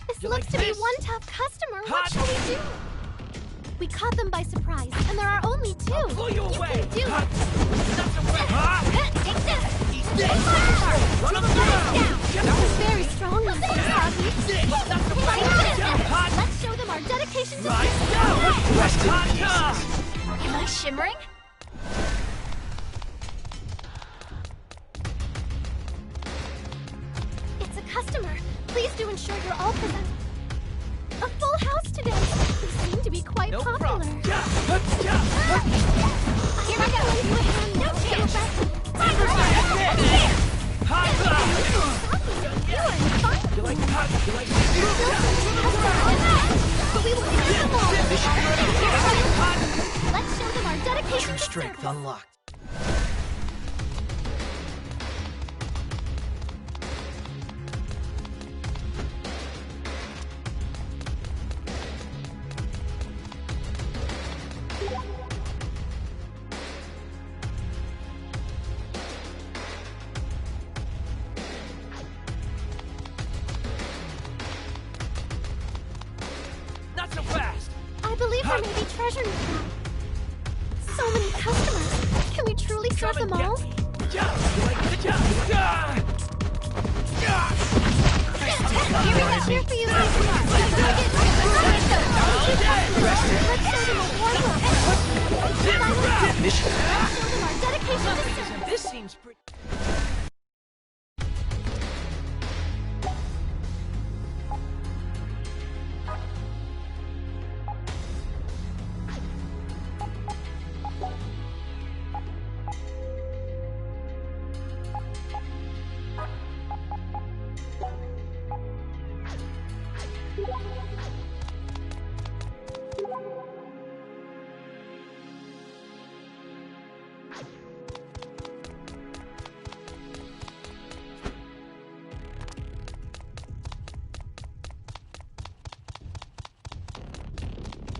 A: This looks to be one tough customer. What shall we do? We caught them by surprise, and there are only two.
B: I'll pull you away.
A: Can do it.
C: Take this!
B: Eat this! Run him down!
A: That was very strong, Mr. Soggy. Let's show them our dedication to
B: Right down! Rest in peace.
H: Am I shimmering?
A: It's a customer. Please do ensure you're all present. A full house today. We seem to be quite
B: No
A: popular.
B: problem.
A: Here we go. No chance.
B: You like hot? You like
A: But we will get them all. Let's show them our dedication
B: True
A: to
B: strength
A: service.
B: unlocked. Not so fast!
A: I believe there may be treasure nearby. So many customers. Can we truly serve them all? Here for you, Let's show them a warm welcome. Let's show them our dedication to service.
B: This seems pretty...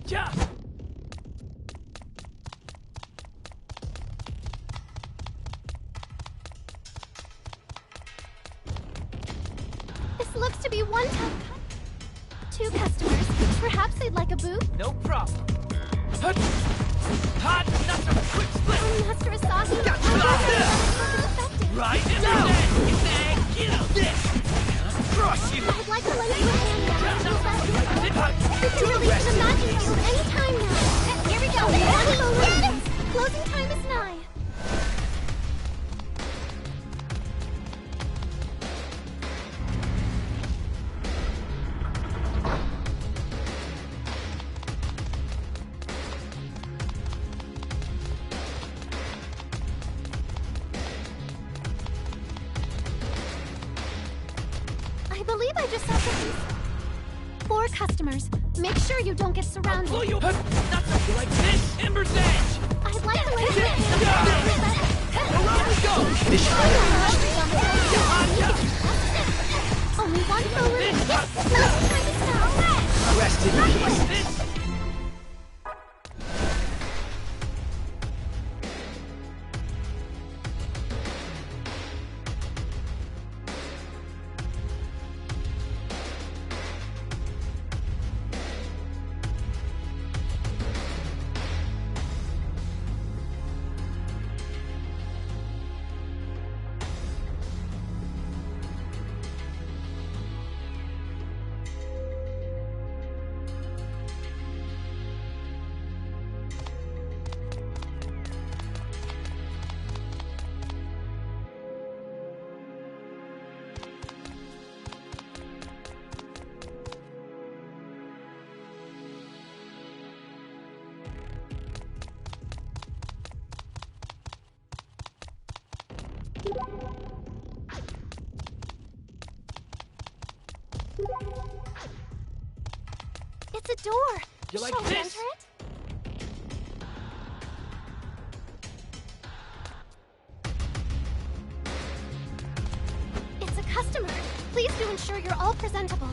B: Yeah!
A: This looks to be one tough two customers. Perhaps they'd like a booth?
B: No problem. Hot! Hot! Not so quick split!
A: Master Asagi,
B: Right down! Get out this! Crush you!
A: I'd like to lend you a hand now. We can release the magic field anytime now. Here we go. Closing time is nigh. I believe I just saw something. 4 customers. Make sure you don't get surrounded.
B: Pull you! Not so like this! Ember's Edge!
A: I'd like to lend you a hand.
B: Around we go!
A: Only one full release. Closing time is now.
B: Rest in peace!
A: It's a door.
B: You like
A: Shall we
B: this?
A: enter it? It's a customer. Please do ensure you're all presentable.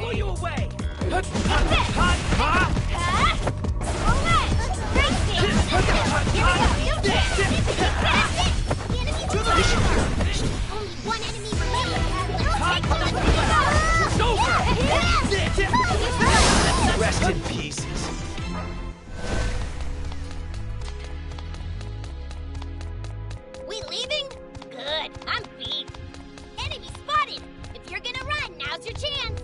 D: pull you away!
A: Only one enemy remaining.
D: It's over!
B: Rest in pieces.
A: We leaving? Good. I'm beat. Enemy spotted. If you're gonna run, now's your chance.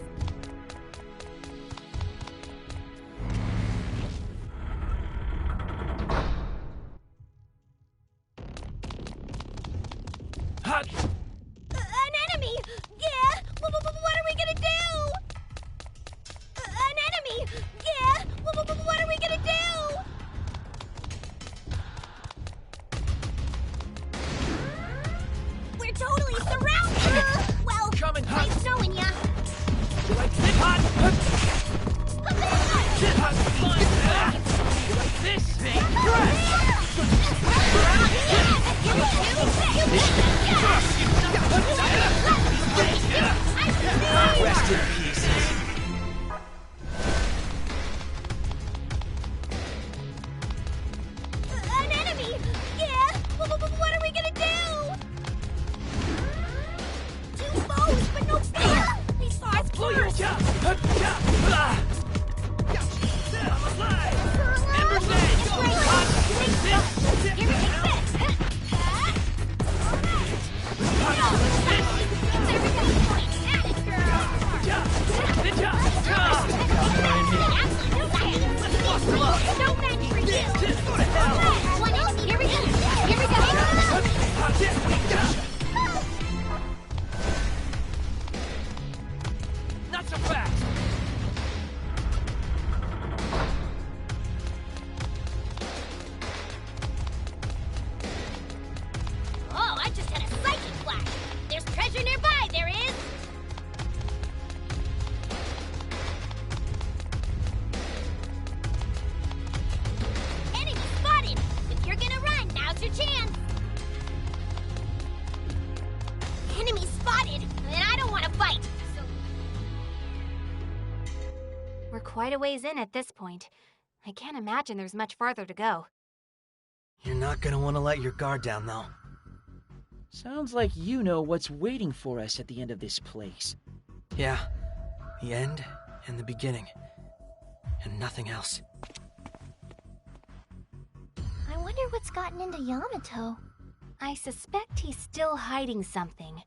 D: Hot!
A: An enemy! Yeah! What are we gonna do? An enemy! Yeah! What are we gonna do? We're totally surrounded! Well,
D: Coming, hot.
A: nice knowing ya.
D: You like this? Hot! Hot! You like this?
B: Rest in pieces.
A: An enemy! Yeah! What are we gonna do? Two foes, but no fear! They saw us first!
D: I'm alive! Ember's Edge!
A: Here we go!
D: Good job!
A: No match for you! One enemy! Here we go!
D: Not so fast!
A: Oh, I just had a psychic flash! There's treasure nearby, there is! Enemy spotted! If you're gonna run, now's your chance! Enemy spotted! Then I don't want to fight! So
H: We're quite a ways in at this point. I can't imagine there's much farther to go.
B: You're not gonna want to let your guard down, though.
D: Sounds like you know what's waiting for us at the end of this place.
B: Yeah, the end and the beginning. And nothing else.
C: I wonder what's gotten into Yamato.
H: I suspect he's still hiding something.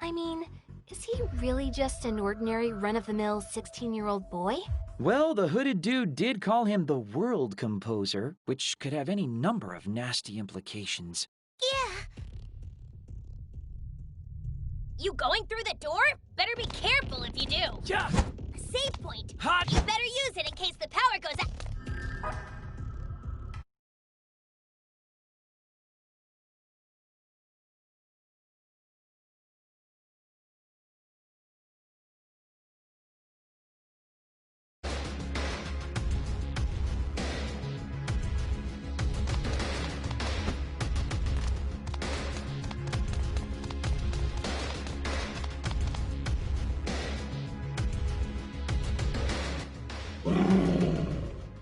H: I mean, is he really just an ordinary run-of-the-mill 16-year-old boy?
D: Well, the hooded dude did call him the World Composer, which could have any number of nasty implications.
A: yeah. You going through the door? Better be careful if you do.
D: Yeah!
A: A save point.
D: Hot!
A: You better use it in case the power goes out.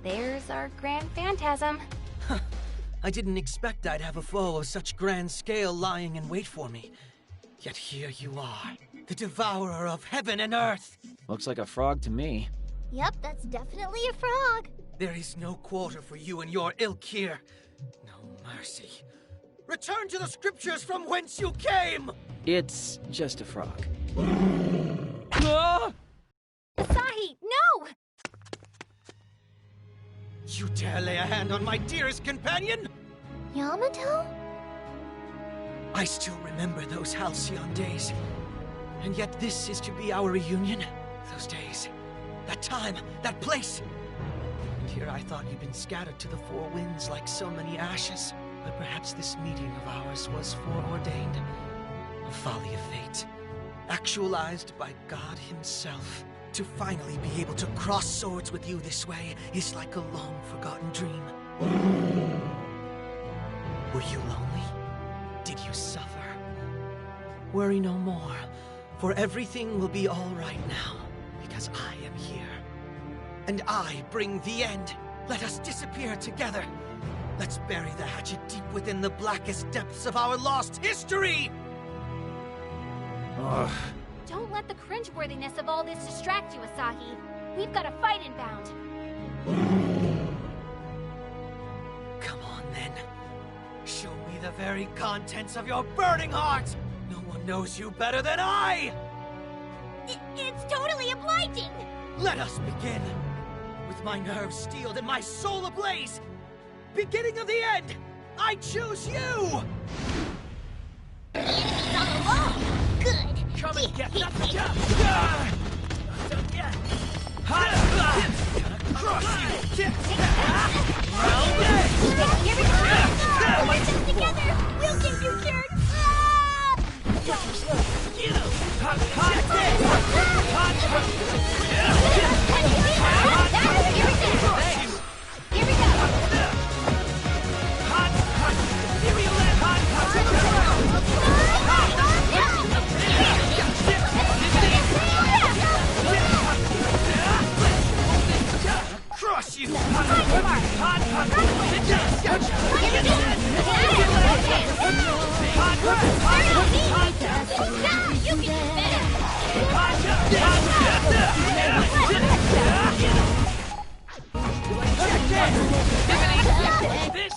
H: There's our grand phantasm.
B: I didn't expect I'd have a foe of such grand scale lying in wait for me. Yet here you are, the devourer of heaven and earth.
D: Looks like a frog to me.
C: Yep, that's definitely a frog.
B: There is no quarter for you and your ilk here. No mercy. Return to the scriptures from whence you came!
D: It's just a frog. Ah!
H: Asahi, no!
B: You dare lay a hand on my dearest companion?
C: Yamato?
B: I still remember those halcyon days. And yet this is to be our reunion? Those days. That time. That place. And here I thought you'd been scattered to the four winds like so many ashes. But perhaps this meeting of ours was foreordained. A folly of fate. Actualized by God himself. To finally be able to cross swords with you this way is like a long-forgotten dream. Were you lonely? Did you suffer? Worry no more, for everything will be all right now. because I am here. And I bring the end. Let us disappear together. Let's bury the hatchet deep within the blackest depths of our lost history!
D: Ugh.
H: Don't let the cringeworthiness of all this distract you, Asahi. We've got a fight inbound.
B: Come on, then. Show me the very contents of your burning heart! No one knows you better than I!
C: It's totally obliging!
B: Let us begin! With my nerves steeled and my soul ablaze! Beginning of the end! I choose you!
C: The enemy's on the wall! Good!
B: Come and get that! Crush you!
C: Here we go! We're just together! We'll get you, jerk! Here we go!
B: Crush you!
C: You can do better!
B: This!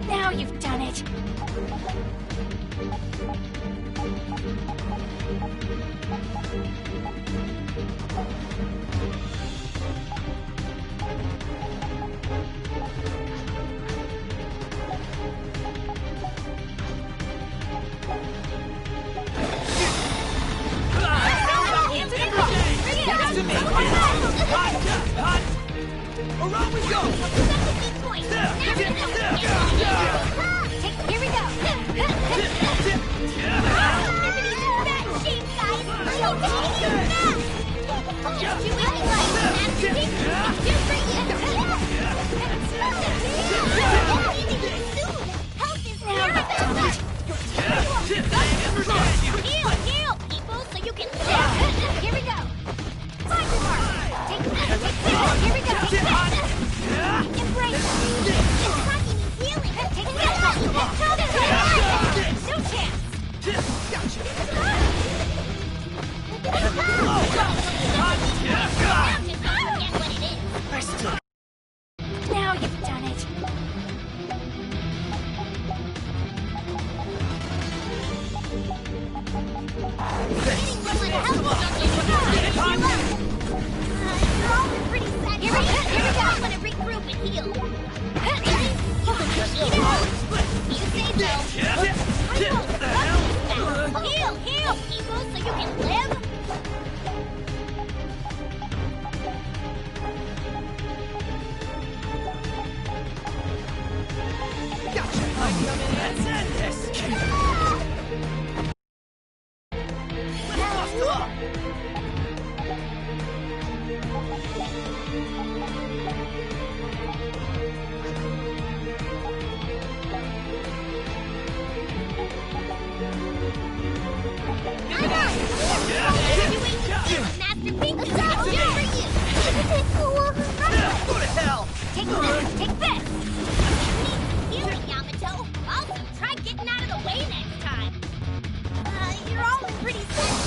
H: Now you've done it.
B: Around we go!
C: Here we go! Heal, people, so you can live! Here we go! Here we go! Embrace! Rocky needs healing! Take that! No chance!
H: Now you've done it.
C: Here we go! I'm gonna regroup and heal. You say so. Heal, people, so you can live.
A: You're always pretty fat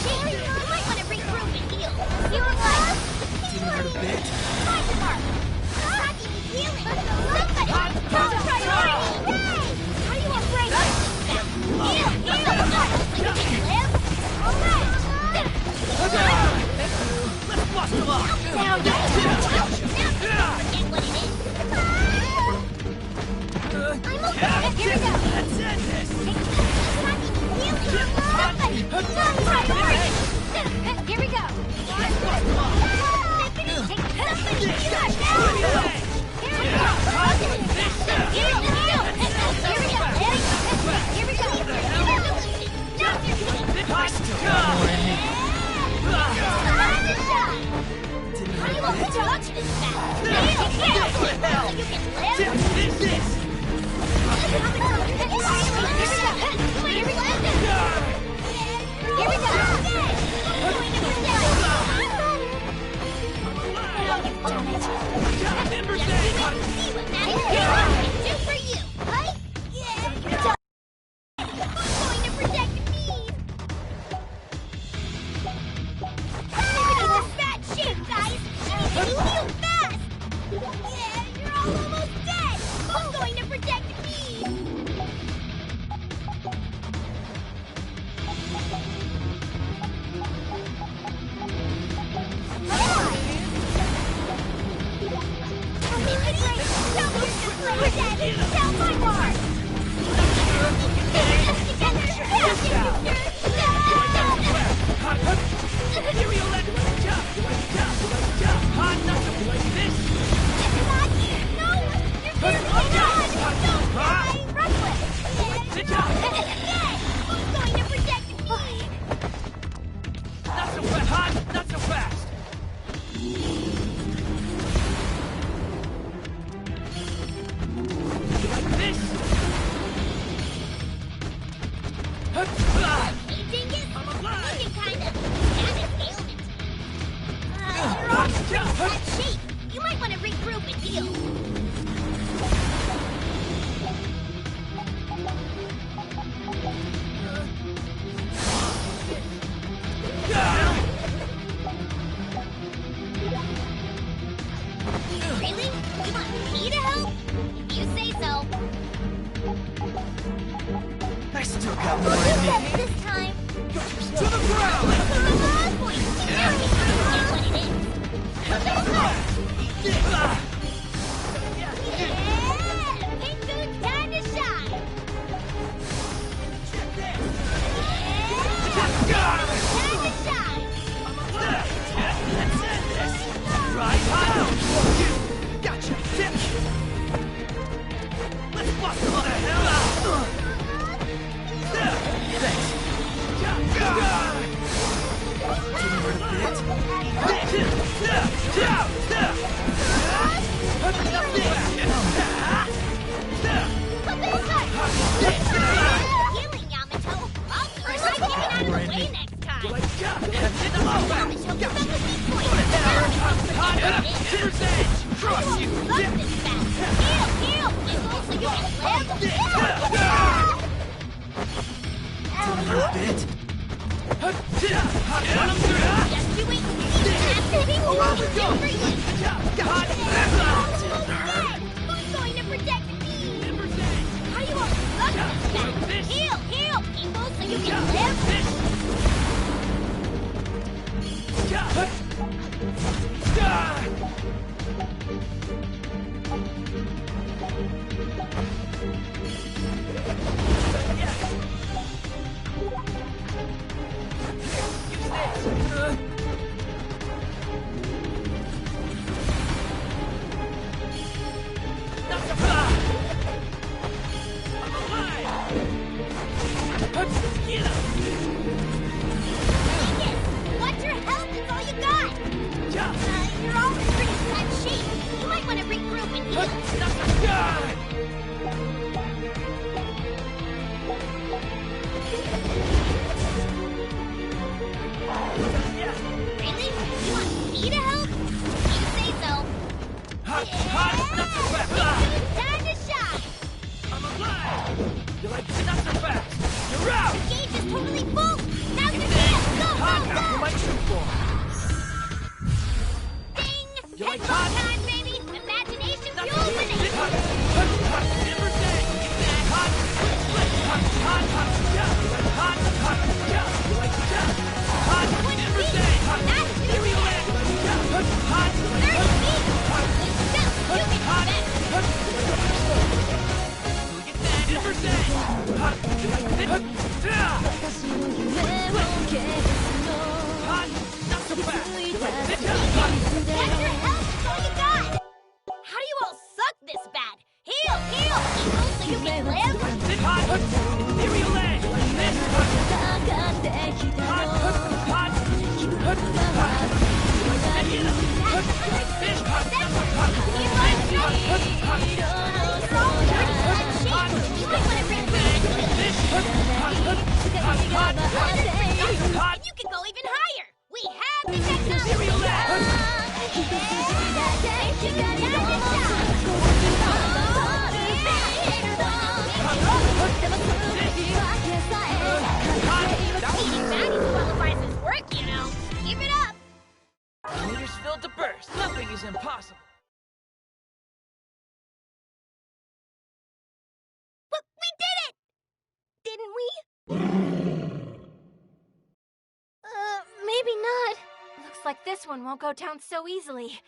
H: Looks like this one won't go down so easily.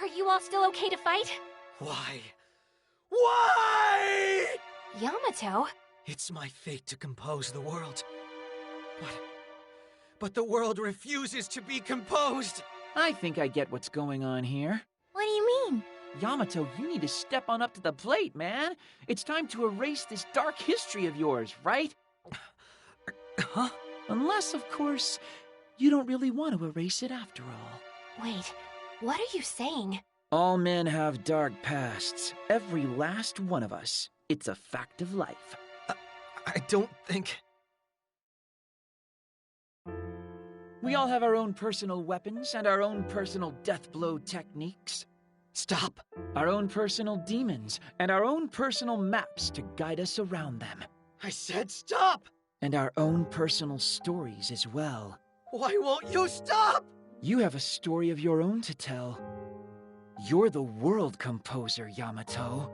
H: Are you all still okay to fight?
B: Why? Why?
H: Yamato?
B: It's my fate to compose the world. But the world refuses to be composed.
D: I think I get what's going on here.
C: What do you mean?
D: Yamato, you need to step on up to the plate, man. It's time to erase this dark history of yours, right?
B: Huh?
D: Unless, of course, you don't really want to erase it after all.
H: Wait, what are you saying?
D: All men have dark pasts. Every last one of us. It's a fact of life.
B: I don't think...
D: We all have our own personal weapons and our own personal death blow techniques.
B: Stop.
D: Our own personal demons and our own personal maps to guide us around them.
B: I said stop!
D: And our own personal stories as well.
B: Why won't you stop?
D: You have a story of your own to tell. You're the world composer, Yamato.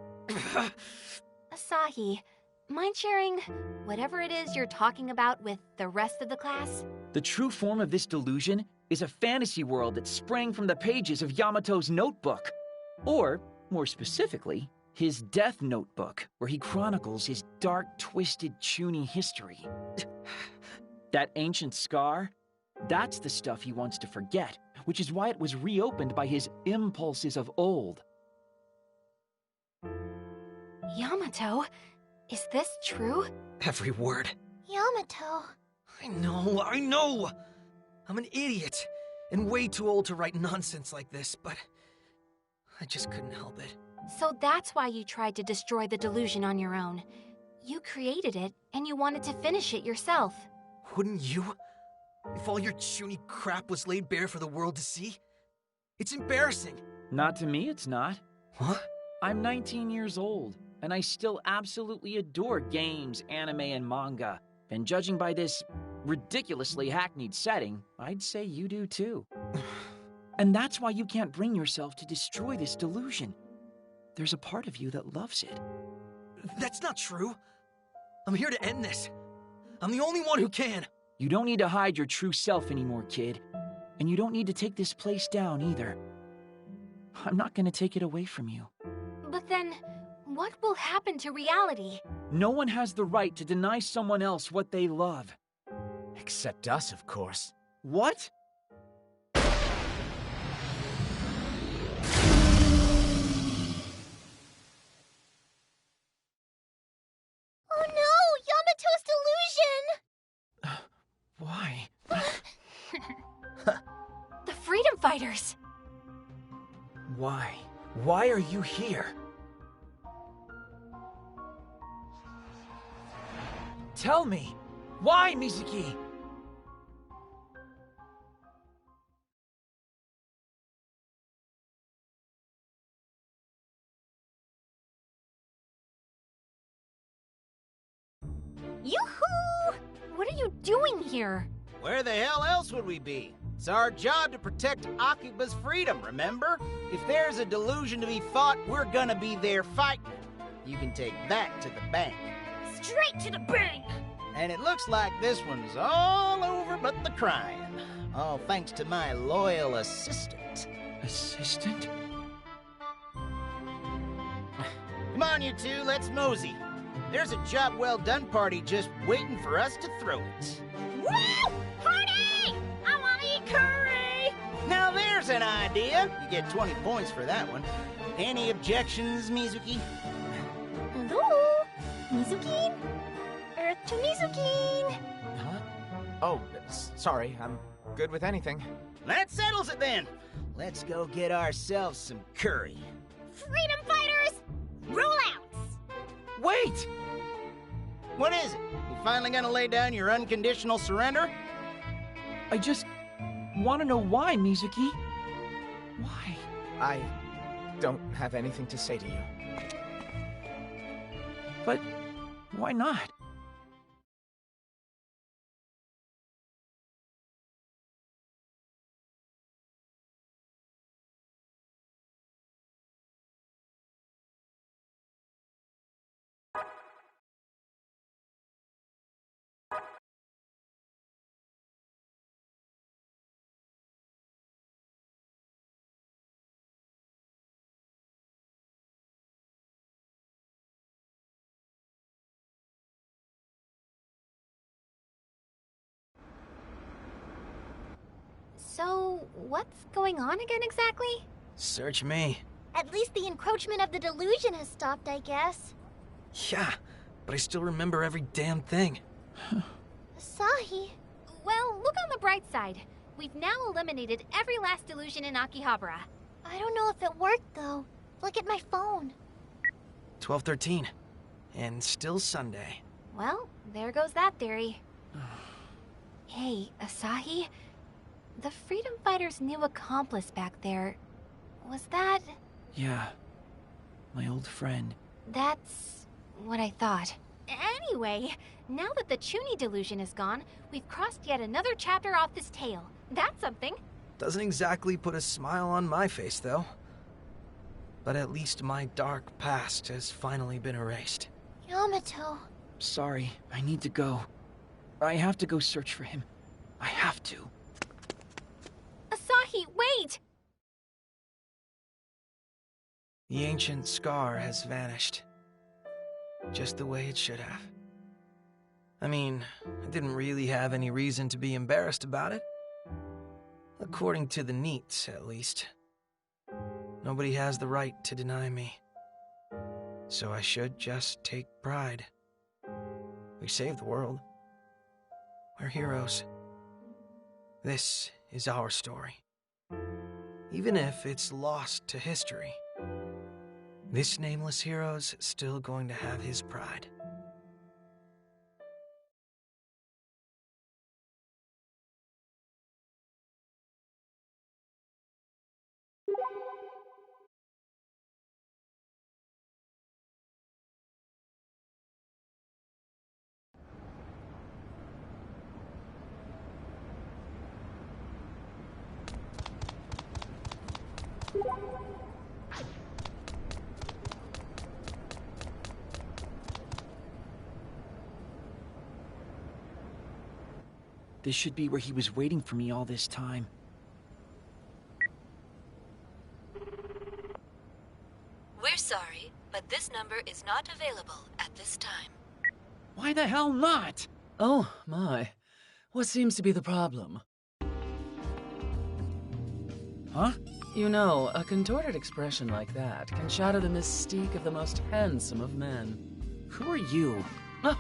H: Asahi, mind sharing whatever it is you're talking about with the rest of the class?
D: The true form of this delusion is a fantasy world that sprang from the pages of Yamato's notebook. Or, more specifically, his death notebook, where he chronicles his dark, twisted, Chunin history. That ancient scar? That's the stuff he wants to forget, which is why it was reopened by his impulses of old.
H: Yamato, is this true?
B: Every word.
C: Yamato.
B: I know! I'm an idiot, and way too old to write nonsense like this, but I just couldn't help it.
H: So that's why you tried to destroy the delusion on your own. You created it, and you wanted to finish it yourself.
B: Wouldn't you? If all your Chunin crap was laid bare for the world to see? It's embarrassing.
D: Not to me, it's not.
B: What?
D: I'm 19 years old, and I still absolutely adore games, anime, and manga. And judging by this ridiculously hackneyed setting, I'd say you do too. And that's why you can't bring yourself to destroy this delusion. There's a part of you that loves it.
B: That's not true. I'm here to end this. I'm the only one who can.
D: You don't need to hide your true self anymore, kid. And you don't need to take this place down either. I'm not gonna take it away from you.
H: But then, what will happen to reality?
D: No one has the right to deny someone else what they love.
F: Except us, of course.
D: What?
C: Oh no! Yamato's delusion!
B: Why?
H: The Freedom Fighters!
B: Why? Why are you here? Tell me! Why, Mizuki?
H: Yoo-hoo! What are you doing here?
F: Where the hell else would we be? It's our job to protect Akibas' freedom, remember? If there's a delusion to be fought, we're gonna be there fighting. You can take that to the bank.
C: Straight to the bank!
F: And it looks like this one's all over but the crying. All thanks to my loyal assistant.
B: Assistant?
F: Come on, you two, let's mosey. There's a job well done party just waiting for us to throw it.
C: Woo! Party! I want to eat curry!
F: Now there's an idea. You get 20 points for that one. Any objections, Mizuki?
C: Hello? Mizuki? Earth to Mizuki!
I: Huh? Oh, sorry, I'm good with anything.
F: That settles it then. Let's go get ourselves some curry.
C: Freedom fighters! Roll outs!
B: Wait!
F: What is it? You finally gonna lay down your unconditional surrender?
D: I just want to know why, Mizuki. Why?
I: I don't have anything to say to you.
D: But why not?
H: So, what's going on again exactly?
B: Search me.
C: At least the encroachment of the delusion has stopped, I guess.
B: Yeah, but I still remember every damn thing.
C: Asahi.
H: Well, look on the bright side. We've now eliminated every last delusion in Akihabara.
C: I don't know if it worked, though. Look at my phone.
B: 12:13. And still Sunday.
H: Well, there goes that theory. Hey, Asahi? The freedom fighter's new accomplice back there, was that...
D: Yeah, my old friend.
H: That's what I thought. Anyway, now that the Chuny delusion is gone, we've crossed yet another chapter off this tale. That's something.
B: Doesn't exactly put a smile on my face, though. But at least my dark past has finally been erased.
C: Yamato.
D: Sorry, I need to go. I have to go search for him. I have to.
H: Asahi, wait!
B: The ancient scar has vanished. Just the way it should have. I mean, I didn't really have any reason to be embarrassed about it. According to the NEETs, at least. Nobody has the right to deny me. So I should just take pride. We saved the world. We're heroes. This is our story. Even if it's lost to history, this nameless hero's still going to have his pride.
D: This should be where he was waiting for me all this time.
J: We're sorry, but this number is not available at this time.
D: Why the hell not?
K: Oh, my. What seems to be the problem?
D: Huh?
K: You know, a contorted expression like that can shatter the mystique of the most handsome of men.
D: Who are you?
K: Oh,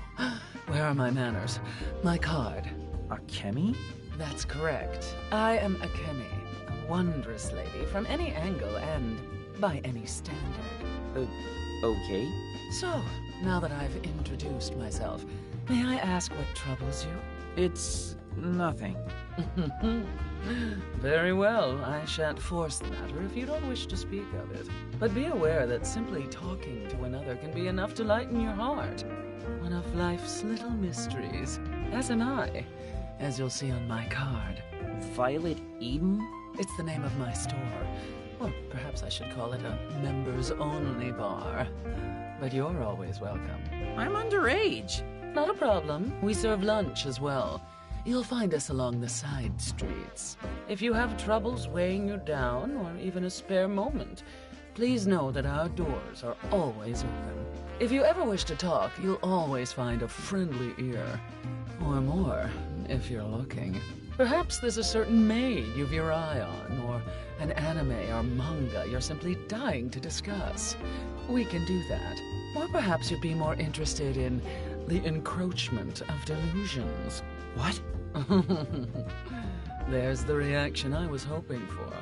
K: where are my manners? My card.
D: Akemi?
K: That's correct. I am Akemi, a wondrous lady from any angle and by any standard.
D: Okay.
K: So, now that I've introduced myself, may I ask what troubles you?
D: It's nothing.
K: Very well, I shan't force the matter if you don't wish to speak of it. But be aware that simply talking to another can be enough to lighten your heart. One of life's little mysteries. As am I, as you'll see on my card.
D: Violet Eden?
K: It's the name of my store. Or perhaps I should call it a members-only bar. But you're always welcome.
D: I'm underage.
K: Not a problem. We serve lunch as well. You'll find us along the side streets. If you have troubles weighing you down, or even a spare moment, please know that our doors are always open. If you ever wish to talk, you'll always find a friendly ear. Or more, if you're looking. Perhaps there's a certain maid you've your eye on, or an anime or manga you're simply dying to discuss. We can do that. Or perhaps you'd be more interested in the encroachment of delusions.
D: What?
K: There's the reaction I was hoping for.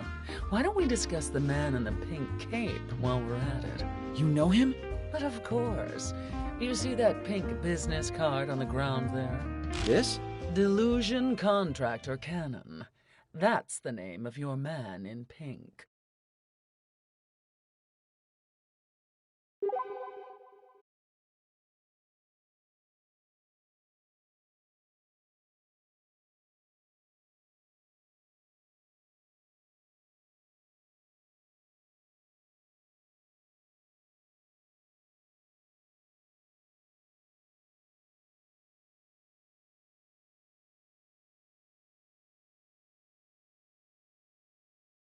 K: Why don't we discuss the man in the pink cape while we're at it?
D: You know him?
K: But of course. You see that pink business card on the ground there?
D: This?
K: Delusion Contractor Canon. That's the name of your man in pink.